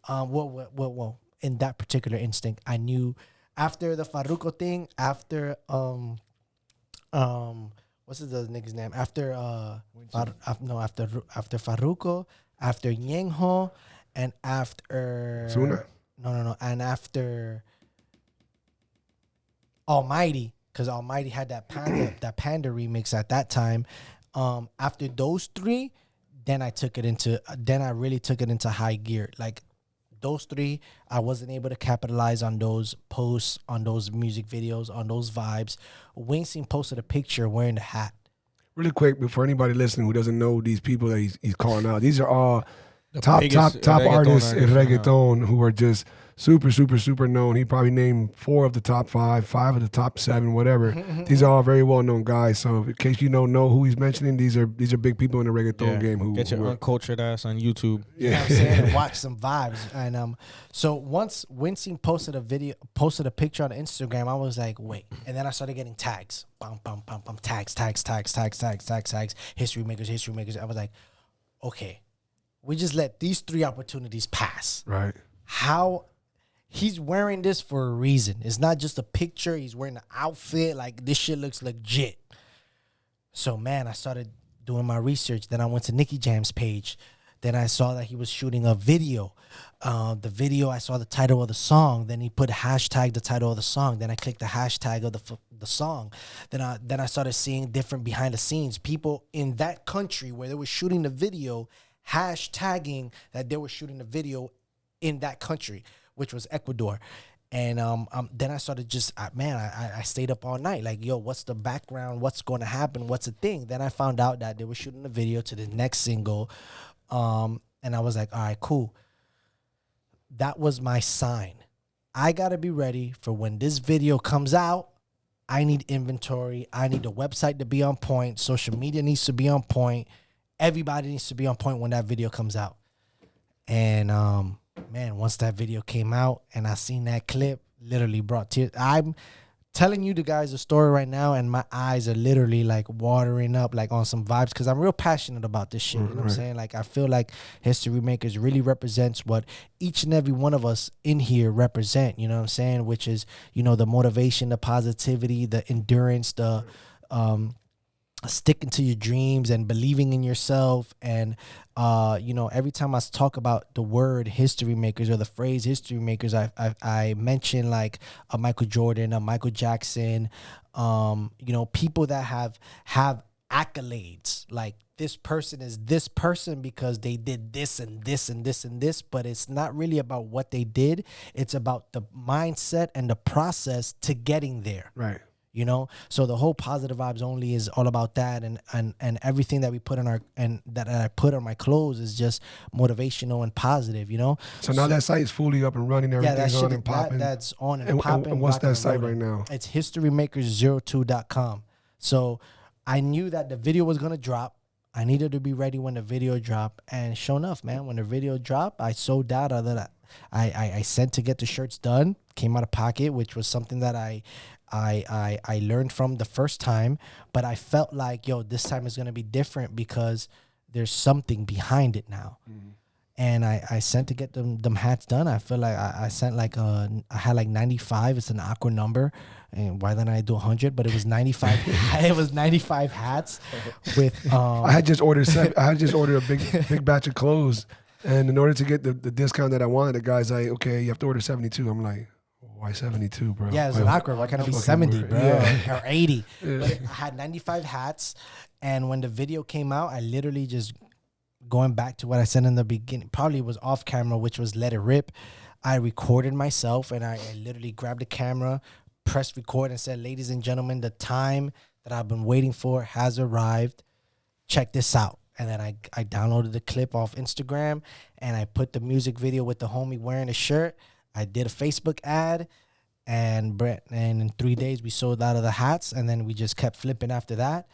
Well, in that particular instinct, I knew after the Farruko thing, after what's the nigga's name? After after Farruko, after Nyengho, and after Suna? No, and after Almighty, because Almighty had that Panda remix at that time. After those 3, then I really took it into high gear. Like those 3, I wasn't able to capitalize on those posts, on those music videos, on those vibes. Winston posted a picture wearing the hat. Really quick, before anybody listening who doesn't know these people that he's calling out, these are all top artists in reggaeton who are just super, super, super known. He probably named 4 of the top 5, 5 of the top 7, whatever. These are all very well known guys. So in case you don't know who he's mentioning, these are big people in the reggaeton game who get your uncultured ass on YouTube. You know what I'm saying? And watch some vibes. And so once Winston posted a picture on Instagram, I was like, wait. And then I started getting tags. Bum, bum, bum, bum, tags. History makers. I was like, okay, we just let these 3 opportunities pass. Right. How he's wearing this for a reason. It's not just a picture. He's wearing an outfit. Like, this shit looks legit. So, man, I started doing my research. Then I went to Nicky Jam's page. Then I saw that he was shooting a video. The video, I saw the title of the song. Then he put hashtag the title of the song. Then I clicked the hashtag of the song. Then I started seeing different behind the scenes. People in that country where they were shooting the video, hashtagging that they were shooting the video in that country, which was Ecuador. And then I started I stayed up all night. Like, yo, what's the background? What's going to happen? What's the thing? Then I found out that they were shooting a video to the next single. And I was like, all right, cool. That was my sign. I got to be ready for when this video comes out. I need inventory. I need the website to be on point. Social media needs to be on point. Everybody needs to be on point when that video comes out. And, man, once that video came out and I seen that clip, literally brought tears. I'm telling you the guys a story right now, and my eyes are literally like watering up, like on some vibes, because I'm real passionate about this shit. You know what I'm saying? Like, I feel like History Makers really represents what each and every one of us in here represent. You know what I'm saying? Which is, you know, the motivation, the positivity, the endurance, the sticking to your dreams and believing in yourself. And you know, every time I talk about the word History Makers or the phrase History Makers, I mention like a Michael Jordan, a Michael Jackson, you know, people that have accolades. Like, this person is this person because they did this and this and this and this, but it's not really about what they did. It's about the mindset and the process to getting there. Right. You know, so the whole positive vibes only is all about that, and everything that we put in our and that I put on my clothes is just motivational and positive. You know. So now that site's fully up and running. Everything's on and popping. That's on and popping. And what's that site right now? It's historymakers02.com. So I knew that the video was gonna drop. I needed to be ready when the video dropped, and sure enough, man, when the video dropped, I sold out of that. I sent to get the shirts done. Came out of pocket, which was something that I learned from the first time, but I felt like, yo, this time is gonna be different because there's something behind it now. And I sent to get them hats done. I feel like I sent like I had like 95. It's an awkward number, and why didn't I do 100? But it was 95. It was 95 hats with. I had just ordered. I had just ordered a big batch of clothes, and in order to get the discount that I wanted, the guy's like, okay, you have to order 72. I'm like, why 72, bro? Yeah, it's an awkward. Why can't it be 70, bro? Yeah. Or 80? Yeah. But I had 95 hats, and when the video came out, I literally just, going back to what I said in the beginning, probably was off camera, which was let it rip. I recorded myself, and I literally grabbed the camera, pressed record, and said, ladies and gentlemen, the time that I've been waiting for has arrived. Check this out. And then I downloaded the clip off Instagram, and I put the music video with the homie wearing a shirt. I did a Facebook ad, and in 3 days we sold out of the hats, and then we just kept flipping after that,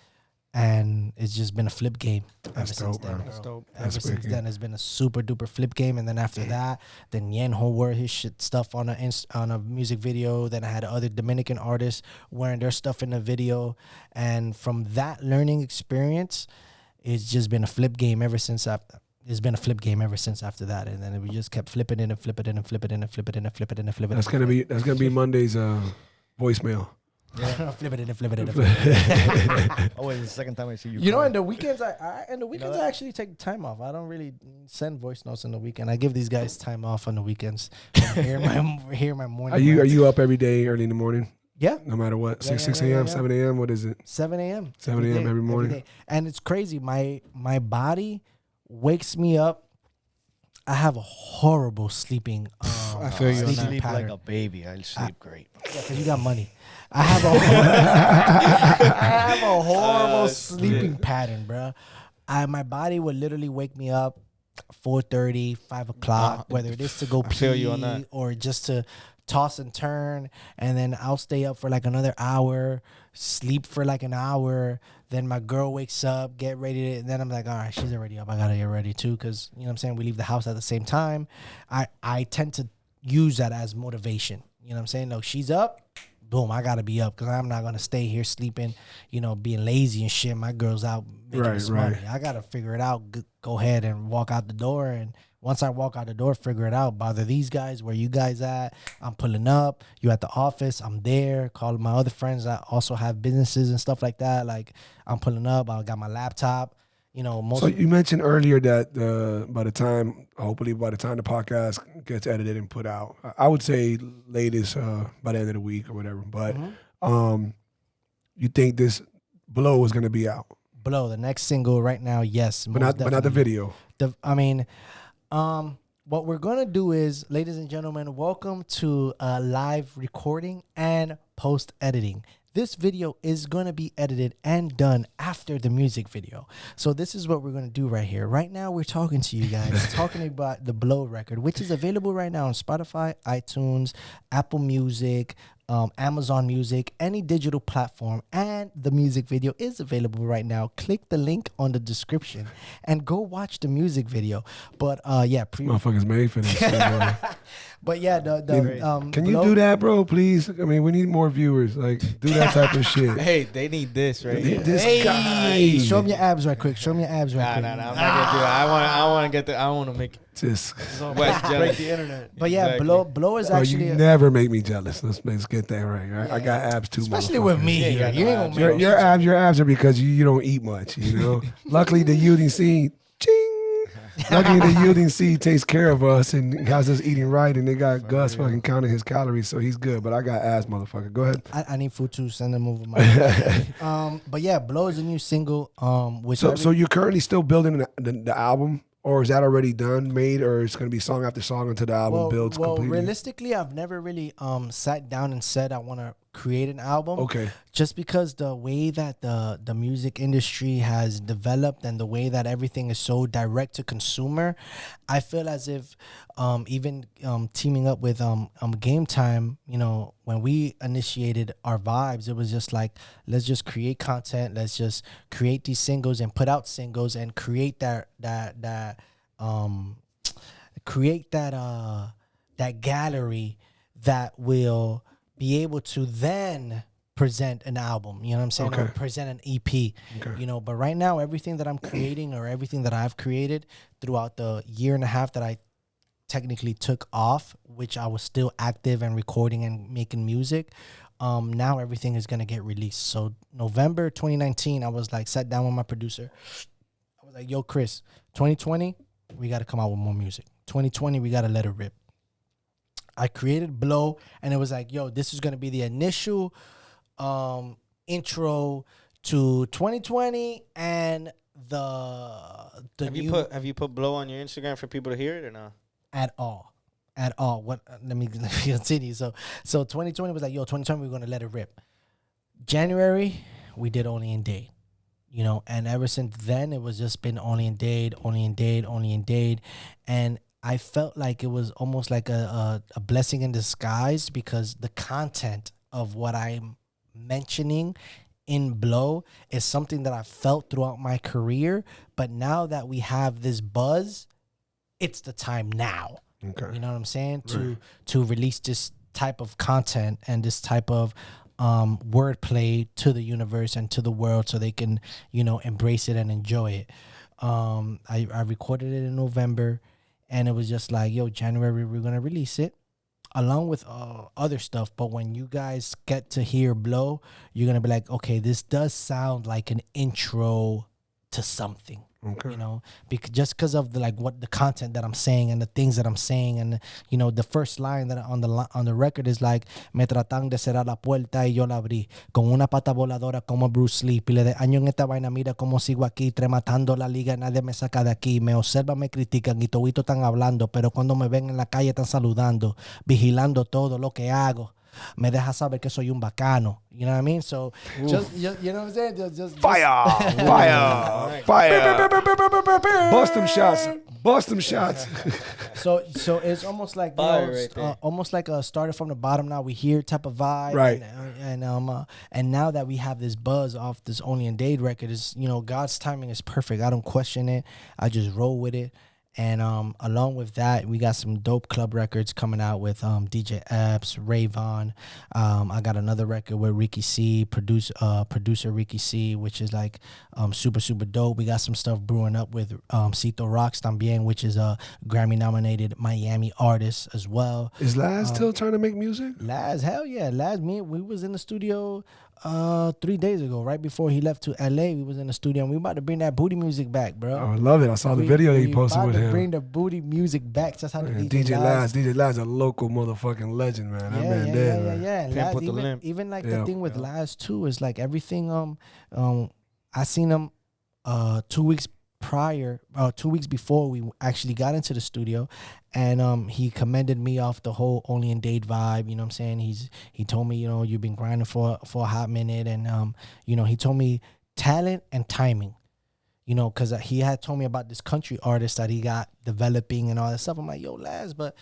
and it's just been a flip game ever since then. That's dope. Ever since then, it's been a super duper flip game, and then after that, then Yenho wore his stuff on a music video. Then I had other Dominican artists wearing their stuff in the video, and from that learning experience, it's just been a flip game ever since It's been a flip game ever since after that, and then we just kept flipping it and flipping it and flipping it and flipping it and flipping it and flipping it. That's gonna be Monday's voicemail. Yeah, flipping it and flipping it and flipping it. Oh, wait, it's the second time I see you. You know, cry. in the weekends, I actually take time off. I don't really send voice notes on the weekend. I give these guys time off on the weekends. Hear my morning. Are you up every day early in the morning? Yeah. No matter what, Yeah, 6 yeah, a.m., yeah. 7 a.m. What is it? 7 a.m. 7 a.m. every morning. day. And it's crazy. My body wakes me up. I have a horrible sleeping. I feel you on I that. sleep pattern. like a baby. I sleep great. Yeah, 'cause you got money. I have a horrible sleeping pattern, bro. My body would literally wake me up 4:30, 5 o'clock, whether it is to go I feel you on pee that. or just to toss and turn, and then I'll stay up for like another hour, sleep for like an hour. Then my girl wakes up, get ready, and then I'm like, all right, she's already up. I gotta get ready too, because you know what I'm saying. We leave the house at the same time. I tend to use that as motivation. You know what I'm saying? No, she's up. Boom, I gotta be up because I'm not gonna stay here sleeping, being lazy and shit. My girl's out making this money. I gotta figure it out. Go ahead and walk out the door, and once I walk out the door, figure it out. Bother these guys. Where you guys at? I'm pulling up. You at the office? I'm there. Calling my other friends that also have businesses and stuff like that. Like I'm pulling up. I got my laptop. So you mentioned earlier that hopefully by the time the podcast gets edited and put out, I would say latest by the end of the week or whatever. But you think this Blow is going to be out? Blow, the next single right now, yes, but not the video. What we're gonna do is, ladies and gentlemen, welcome to live recording and post editing. This video is going to be edited and done after the music video. So this is what we're going to do right here. Right now, we're talking to you guys, talking about the Blow record, which is available right now on Spotify, iTunes, Apple Music, Amazon Music, any digital platform, and the music video is available right now. Click the link on the description and go watch the music video. But motherfuckers made for this shit, bro. But yeah, can you do that, bro? Please. I mean, we need more viewers. Like, do that type of shit. Hey, they need this, right? This guy. Show them your abs right quick. Nah, I'm not gonna do that. I want to make Just, West Break jealous. the internet. But yeah, Exactly. blow is bro, actually you never make me jealous. Let's get that right. Right? I got abs too, especially with me Yeah, here. you You got ain't no gonna make Your abs are because you don't eat much. Luckily, the UDC, ching. Luckily, the yielding seed takes care of us and has us eating right, and they got Gus fucking counting his calories, so he's good. But I got ass, motherfucker. Go ahead. I need food to send them over my. But yeah, Blow is a new single. Which So you're currently still building the album, or is that already done, made, or it's going to be song after song until the album builds completely? Realistically, I've never really sat down and said I want to create an album. Okay. Just because the way that the music industry has developed and the way that everything is so direct to consumer, I feel as if even teaming up with Game Time, you know, when we initiated our vibes, it was just like, let's just create content, let's just create these singles and put out singles and create that gallery that will be able to then present an album, you know what I'm saying? Okay. Or present an EP, you know. But right now, everything that I'm creating or everything that I've created throughout the year and a half that I technically took off, which I was still active and recording and making music, now everything is going to get released. So November 2019, I was like, sat down with my producer. I was like, yo, Chris, 2020, we got to come out with more music. 2020, we got to let it rip. I created Blow, and it was like, yo, this is going to be the initial intro to 2020 and the have you put Blow on your Instagram for people to hear it or not? At all. What? Let me continue. So 2020 was like, yo, 2020, we're going to let it rip. January, we did Only in Dade. You know, and ever since then, it was just been Only in Dade, Only in Dade, Only in Dade. And I felt like it was almost like a blessing in disguise, because the content of what I'm mentioning in Blow is something that I felt throughout my career. But now that we have this buzz, it's the time now. Okay. You know what I'm saying? To release this type of content and this type of wordplay to the universe and to the world, so they can, you know, embrace it and enjoy it. I recorded it in November. And it was just like, yo, January, we're going to release it along with other stuff. But when you guys get to hear Blow, you're going to be like, okay, this does sound like an intro to something. Okay. You know, just because of the content that I'm saying and the things that I'm saying, and you know, the first line that on the record is like, me tratan de cerrar la puerta y yo la abrí con una pata voladora como Bruce Lee, pile de año en esta vaina, mira cómo sigo aquí trematando la liga, nadie me saca de aquí, me observan, me critican y todito están hablando, pero cuando me ven en la calle están saludando, vigilando todo lo que hago. Me deja saber que soy un bacano. You know what I mean? So, just you know what I'm saying? Just Fire! Bust them shots. So it's almost like, you know, Right almost like a started from the bottom. Now we hear type of vibe, Right? And now that we have this buzz off this Only in Dade record, is, you know, God's timing is perfect. I don't question it. I just roll with it. And along with that, we got some dope club records coming out with DJ Epps, Rayvon. I got another record with Ricky C, producer Ricky C, which is like super, super dope. We got some stuff brewing up with Cito Rocks Tambien, which is a Grammy-nominated Miami artist as well. Is Laz still trying to make music? Laz, hell yeah. Laz, we was in the studio 3 days ago, right before he left to LA. We was in the studio and we about to bring that booty music back, bro. Oh, I love it. I saw the video that he posted with him. Bring the booty music back. That's how the DJ Laz, a local motherfucking legend, man. That man dead, man. And Can't Laz, put the limp. even like the thing with Laz too is like everything. I seen him 2 weeks prior, 2 weeks before we actually got into the studio, and he commended me off the whole Only in Dade vibe. You know what I'm saying? He told me, you know, you've been grinding for a hot minute, and you know, he told me talent and timing. You know, because he had told me about this country artist that he got developing and all that stuff. I'm like, yo, Laz, but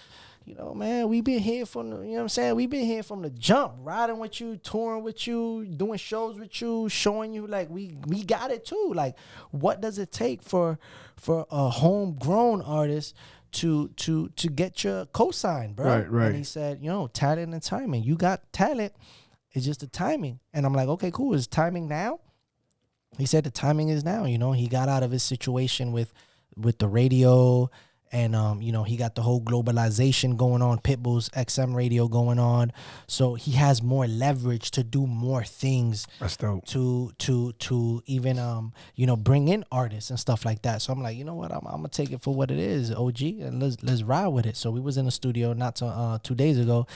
you know, man, we been here from the, you know what I'm saying? We been here from the jump, riding with you, touring with you, doing shows with you, showing you like we got it too. Like, what does it take for a homegrown artist to get your cosign, bro? Right. And he said, you know, talent and timing. You got talent, it's just the timing. And I'm like, okay, cool. Is timing now? He said the timing is now. You know, he got out of his situation with the radio and you know, he got the whole globalization going on, Pitbull's XM radio going on, so he has more leverage to do more things. That's dope. To even you know, bring in artists and stuff like that. So I'm like, you know what, I'm gonna take it for what it is, OG, and let's ride with it. So we was in the studio not 2 days ago,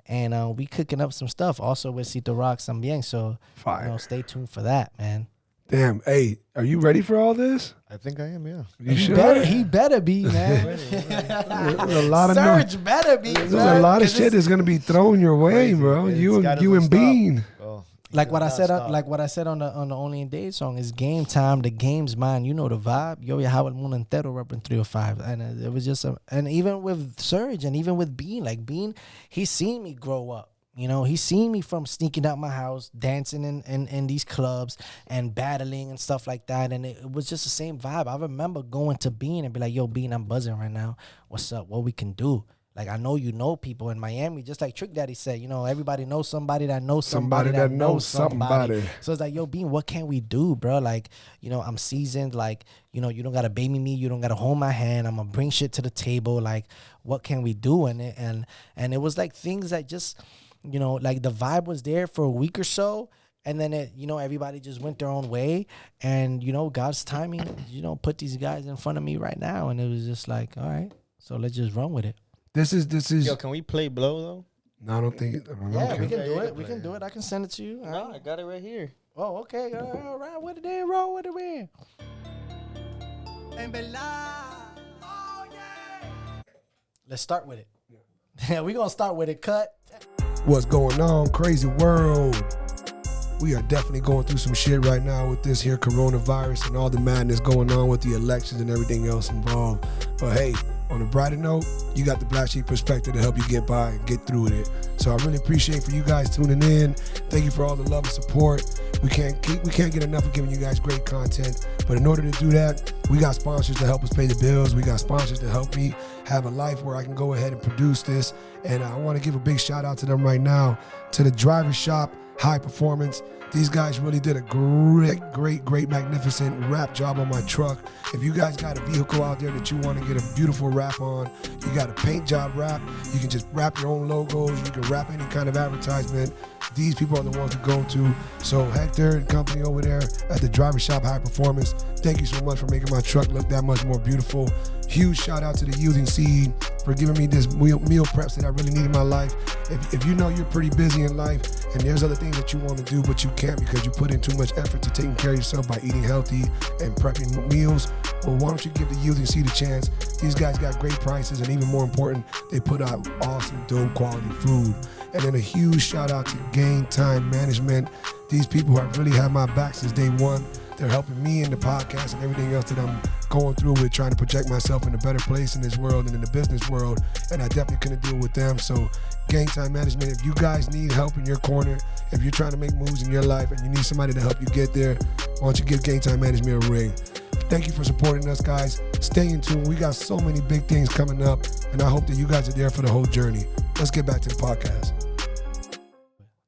and we cooking up some stuff also with Cito Rocks también. So Fire. you know, stay tuned for that, man. Damn. Hey, are you ready for all this? I think I am, yeah. You sure? He better be, man. There's a lot of Serge better be. There's a lot of shit that's gonna be thrown your way, crazy. bro. It's You gotta and stop. Bean. Oh, Like what I gotta said, stop. on the Only in Dade song, is game time. The game's mine. You know the vibe. Yo viajaba el mundo entero repping 305, and it was just and even with Serge and even with Bean, like Bean, he's seen me grow up. You know, he's seen me from sneaking out my house, dancing in these clubs and battling and stuff like that. And it was just the same vibe. I remember going to Bean and be like, yo, Bean, I'm buzzing right now. What's up? What we can do? Like, I know you know people in Miami, just like Trick Daddy said, you know, everybody knows somebody that knows somebody that knows somebody. So it's like, yo, Bean, what can we do, bro? Like, you know, I'm seasoned. Like, you know, you don't got to baby me. You don't got to hold my hand. I'm going to bring shit to the table. Like, what can we do? And it was like things that just, you know, like the vibe was there for a week or so. And then, you know, everybody just went their own way. And, you know, God's timing, you know, put these guys in front of me right now. And it was just like, all right, so let's just run with it. This is. Yo, can we play Blow though? No, I don't think. Yeah, we Okay. can do it. We can do it. I can send it to you. No, I got it right here. Oh, okay. All right, with it then. Roll with it, man. En verdad. Let's start with it. Yeah, we're going to start with it. Cut. What's going on, crazy world? We are definitely going through some shit right now with this here coronavirus and all the madness going on with the elections and everything else involved. But hey, on a brighter note, you got the Black Sheep perspective to help you get by and get through it. So I really appreciate for you guys tuning in. Thank you for all the love and support. We can't get enough of giving you guys great content. But in order to do that, we got sponsors to help us pay the bills. We got sponsors to help me have a life where I can go ahead and produce this. And I want to give a big shout out to them right now, to the Driver Shop High Performance. These guys really did a great, magnificent wrap job on my truck. If you guys got a vehicle out there that you want to get a beautiful wrap on, you got a paint job wrap, you can just wrap your own logos, you can wrap any kind of advertisement. These people are the ones to go to. So Hector and company over there at the Driver Shop High Performance, thank you so much for making my truck look that much more beautiful. Huge shout out to the Yielding Seed for giving me this meal preps that I really need in my life. If you know you're pretty busy in life and there's other things that you want to do but you can't because you put in too much effort to taking care of yourself by eating healthy and prepping meals, well, why don't you give the Yielding Seed a chance? These guys got great prices, and even more important, they put out awesome, dope quality food. And then a huge shout out to Game Time Management. These people have really had my back since day one. They're helping me in the podcast and everything else that I'm going through with, trying to project myself in a better place in this world and in the business world. And I definitely couldn't do it with them. So Gang Time Management, if you guys need help in your corner, if you're trying to make moves in your life and you need somebody to help you get there, why don't you give Gang Time Management a ring? Thank you for supporting us, guys. Stay in tune. We got so many big things coming up, and I hope that you guys are there for the whole journey. Let's get back to the podcast.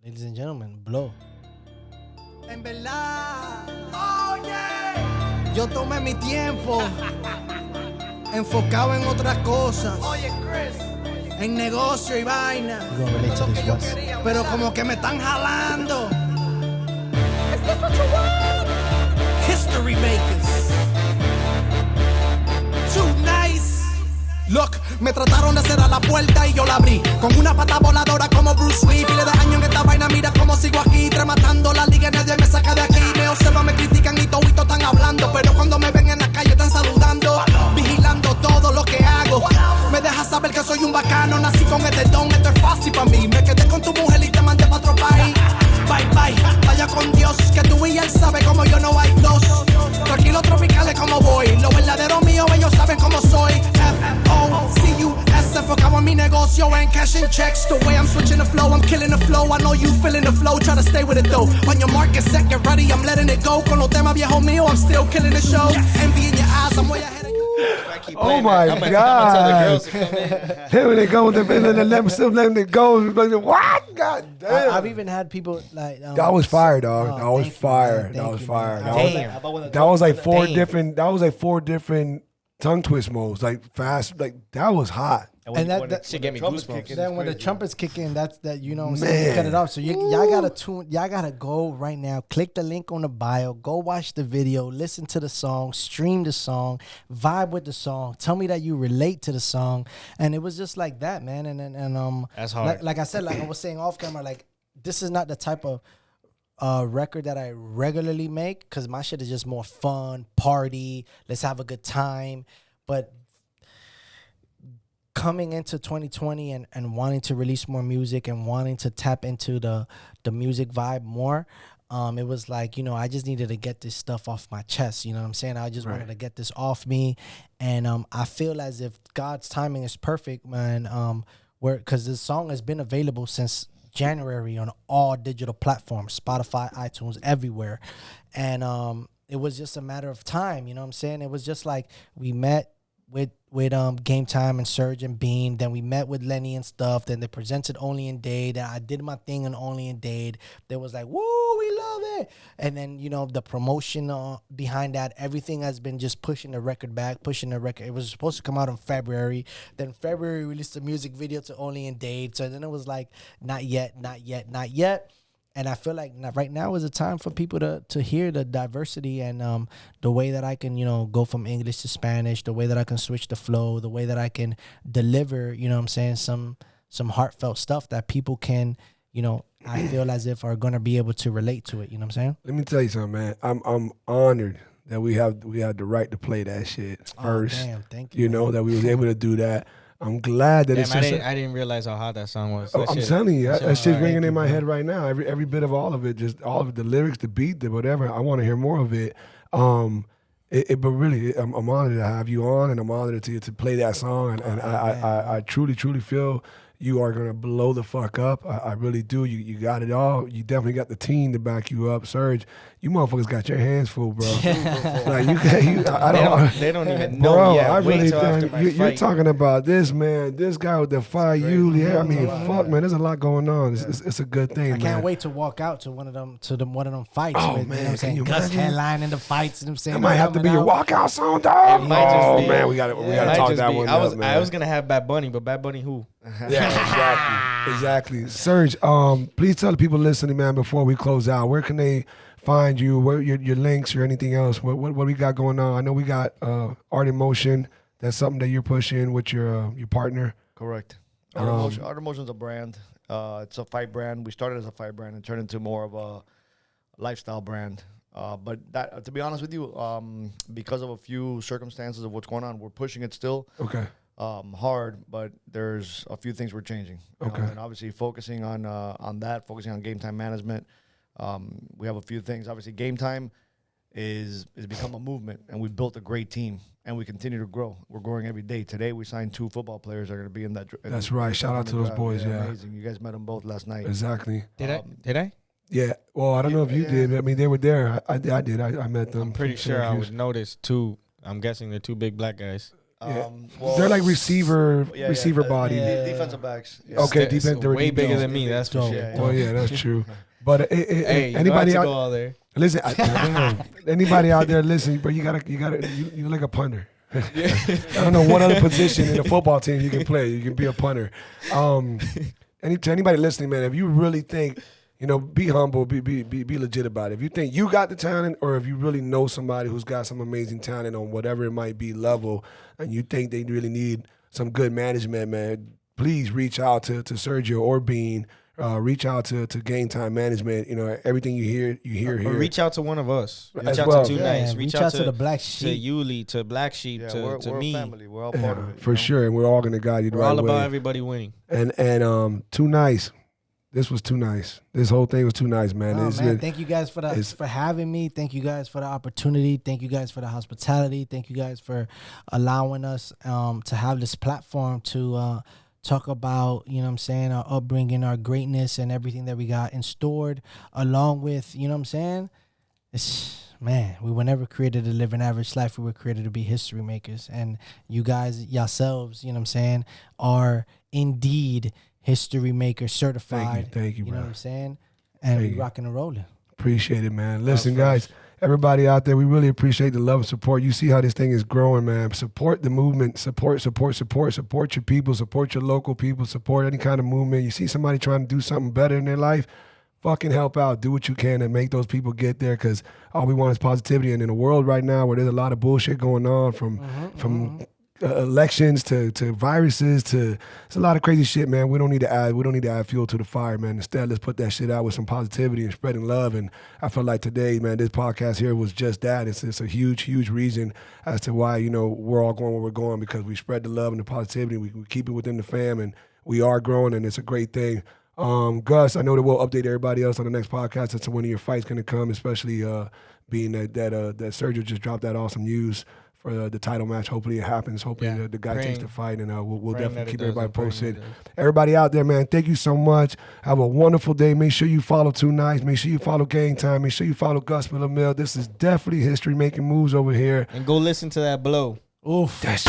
Ladies and gentlemen, Blow. En verdad. Oye. Yo tomé mi tiempo. Enfocado en otras cosas. Oye, Chris. En negocio y vaina. We're gonna relate to this once. Pero como que me están jalando. Is this what you want? History makers. Too nice. Look, me trataron de cerrar la puerta y yo la abrí. Con una pata voladora como Bruce Lee. Pile de años en esta vaina, mira cómo sigo aquí. Rematando la liga, nadie me saca de aquí. Me observan, me critican y todito están hablando. Pero cuando me ven en la calle están saludando. Vigilando todo lo que hago. Me deja saber que soy un bacano. Nací con este don, esto es fácil para mí. Me quedé con tu mujer y te mandé para otro país. Bye bye, vaya con Dios. Que tú y él sabe como yo no hay dos. Tranquilo tropicales como voy. Lo verdadero mío, ellos saben cómo soy. F-O-C-U-S, enfocado en mi negocio and cashing checks. The way I'm switching the flow, I'm killing the flow. I know you feeling the flow, try to stay with it though. On your mark, get set, get ready, I'm letting it go. Con los temas viejos míos, I'm still killing the show. Envy in your eyes, I'm way ahead of you. Oh my God. Here they go with the still letting it go. What? God damn. I've even had people like That was fire, dog. Oh, That was thank you, fire. man. That Thank was you, fire. man. That was like four different. That was like four different tongue twist modes, like fast, like that was hot. And that shit gave me goosebumps. Then when the trumpets kick in, that's that you know what I'm saying, you cut it off. So y'all gotta go right now. Click the link on the bio. Go watch the video. Listen to the song. Stream the song. Vibe with the song. Tell me that you relate to the song. And it was just like that, man. And that's hard. Like I said, like I was saying off camera, like this is not the type of record that I regularly make because my shit is just more fun, party. Let's have a good time, but. Coming into 2020 and wanting to release more music and wanting to tap into the music vibe more, it was like, you know, I just needed to get this stuff off my chest. You know what I'm saying? I just wanted to get this off me. And I feel as if God's timing is perfect, man, because this song has been available since January on all digital platforms, Spotify, iTunes, everywhere. And it was just a matter of time. You know what I'm saying? It was just like we met with Game Time and Serge and Bean. Then we met with Lenny and stuff. Then they presented Only in Dade. And I did my thing on Only in Dade. They was like, woo, we love it. And then, you know, the promotion behind that, everything has been just pushing the record back, pushing the record. It was supposed to come out in February. Then February released a music video to Only in Dade. So then it was like, not yet, not yet, not yet. And I feel like right now is a time for people to hear the diversity and the way that I can, you know, go from English to Spanish, the way that I can switch the flow, the way that I can deliver, you know what I'm saying, some heartfelt stuff that people can, you know, I feel as if are going to be able to relate to it, you know what I'm saying? Let me tell you something, man. I'm honored that we had the right to play that shit first. Oh, damn, thank you. You know, that we was able to do that. I'm glad that it's I didn't realize how hot that song was. I'm telling you, that shit's ringing in my head right now. Every bit of all of it, just all of the lyrics, the beat, the whatever. I want to hear more of it. But really, I'm honored to have you on, and I'm honored to play that song. And I truly feel you are gonna blow the fuck up. I really do. You got it all. You definitely got the team to back you up, Serge. You motherfuckers got your hands full, bro. Like they don't even know. Bro, yet. I really think you're talking about this, man. This guy with the fire, yeah. I mean, fuck, man. There's a lot going on. It's a good thing. I can't wait to walk out to one of them fights. Oh, with, man, you know what I'm saying? Gus headlining the fights. You know what I'm saying? That might have to be your walkout song, dog. It might just be. Man, we gotta talk that one up, man. I was gonna have Bad Bunny, but Bad Bunny who? Yeah, exactly. Serge, please tell the people listening, man, before we close out, where can they find you? Where your links or anything else? What we got going on? I know we got Art in Motion. That's something that you're pushing with your partner. Correct. Art in Motion's a brand. It's a fight brand. We started as a fight brand and turned into more of a lifestyle brand. But that, to be honest with you, because of a few circumstances of what's going on, we're pushing it still. Okay. Hard, but there's a few things we're changing. Okay. And obviously focusing on that, focusing on game time management. We have a few things. Obviously, game time is become a movement, and we've built a great team, and we continue to grow. We're growing every day. Today, we signed 2 football players that are going to be in that. That's right. Shout out to those boys. Yeah, amazing. You guys met them both last night. Exactly. Did I? Yeah. Well, I don't know if you did. I mean, they were there. I did. I met them. I'm pretty sure I would notice 2. I'm guessing they're 2 big black guys. Yeah. They're like receiver body. Defensive backs. Yeah. Okay, It's defense. way bigger than me. That's for sure. Well, yeah, that's true. But Hey, anybody go out there? listen? Anybody out there listening? But you're like a punter. I don't know what other position in the football team you can play. You can be a punter. To anybody listening, man, if you really think, you know, be humble, be legit about it. If you think you got the talent, or if you really know somebody who's got some amazing talent on whatever it might be level, and you think they really need some good management, man, please reach out to Sergio or Bean. Reach out to Game Time Management. You know, everything you hear here. Reach out to one of us. Reach As out well. to Too Yeah, Nice. reach out to the Black To Sheep. Yuli, to Black Sheep, Yeah, to we're me. a family. We're all part of it. For sure, and we're all gonna guide you the We're right all about way. everybody winning. And Too Nice. This was too nice. This whole thing was too nice, man. Oh, It's man, good. thank you guys for having me. Thank you guys for the opportunity. Thank you guys for the hospitality. Thank you guys for allowing us to have this platform to talk about, you know what I'm saying, our upbringing, our greatness, and everything that we got in stored, along with, you know what I'm saying, man, we were never created to live an average life. We were created to be history makers. And you guys yourselves, you know what I'm saying, are indeed history maker certified. Thank you, You know bro. what I'm saying? And Thank we you. rocking and rolling. Appreciate it, man. Listen, guys, everybody out there, we really appreciate the love and support. You see how this thing is growing, man. Support the movement. Support your people. Support your local people. Support any kind of movement. You see somebody trying to do something better in their life, fucking help out. Do what you can and make those people get there, because all we want is positivity. And in a world right now where there's a lot of bullshit going on, from elections to viruses to, it's a lot of crazy shit, man. We don't need to add fuel to the fire, man. Instead, let's put that shit out with some positivity and spreading love. And I feel like today, man, this podcast here was just that. It's a huge reason as to why, you know, we're all going where we're going, because we spread the love and the positivity. We keep it within the fam, and we are growing, and it's a great thing. Gus, I know that we'll update everybody else on the next podcast as to when your fight's gonna come, especially being that Sergio just dropped that awesome news for the title match. Hopefully it happens. Hopefully the guy takes the fight, and we'll definitely keep everybody posted. Everybody out there, man, thank you so much. Have a wonderful day. Make sure you follow Too Nice. Make sure you follow Gang Time. Make sure you follow Gus Mill. This is definitely history making moves over here. And go listen to that blow. Oof. That's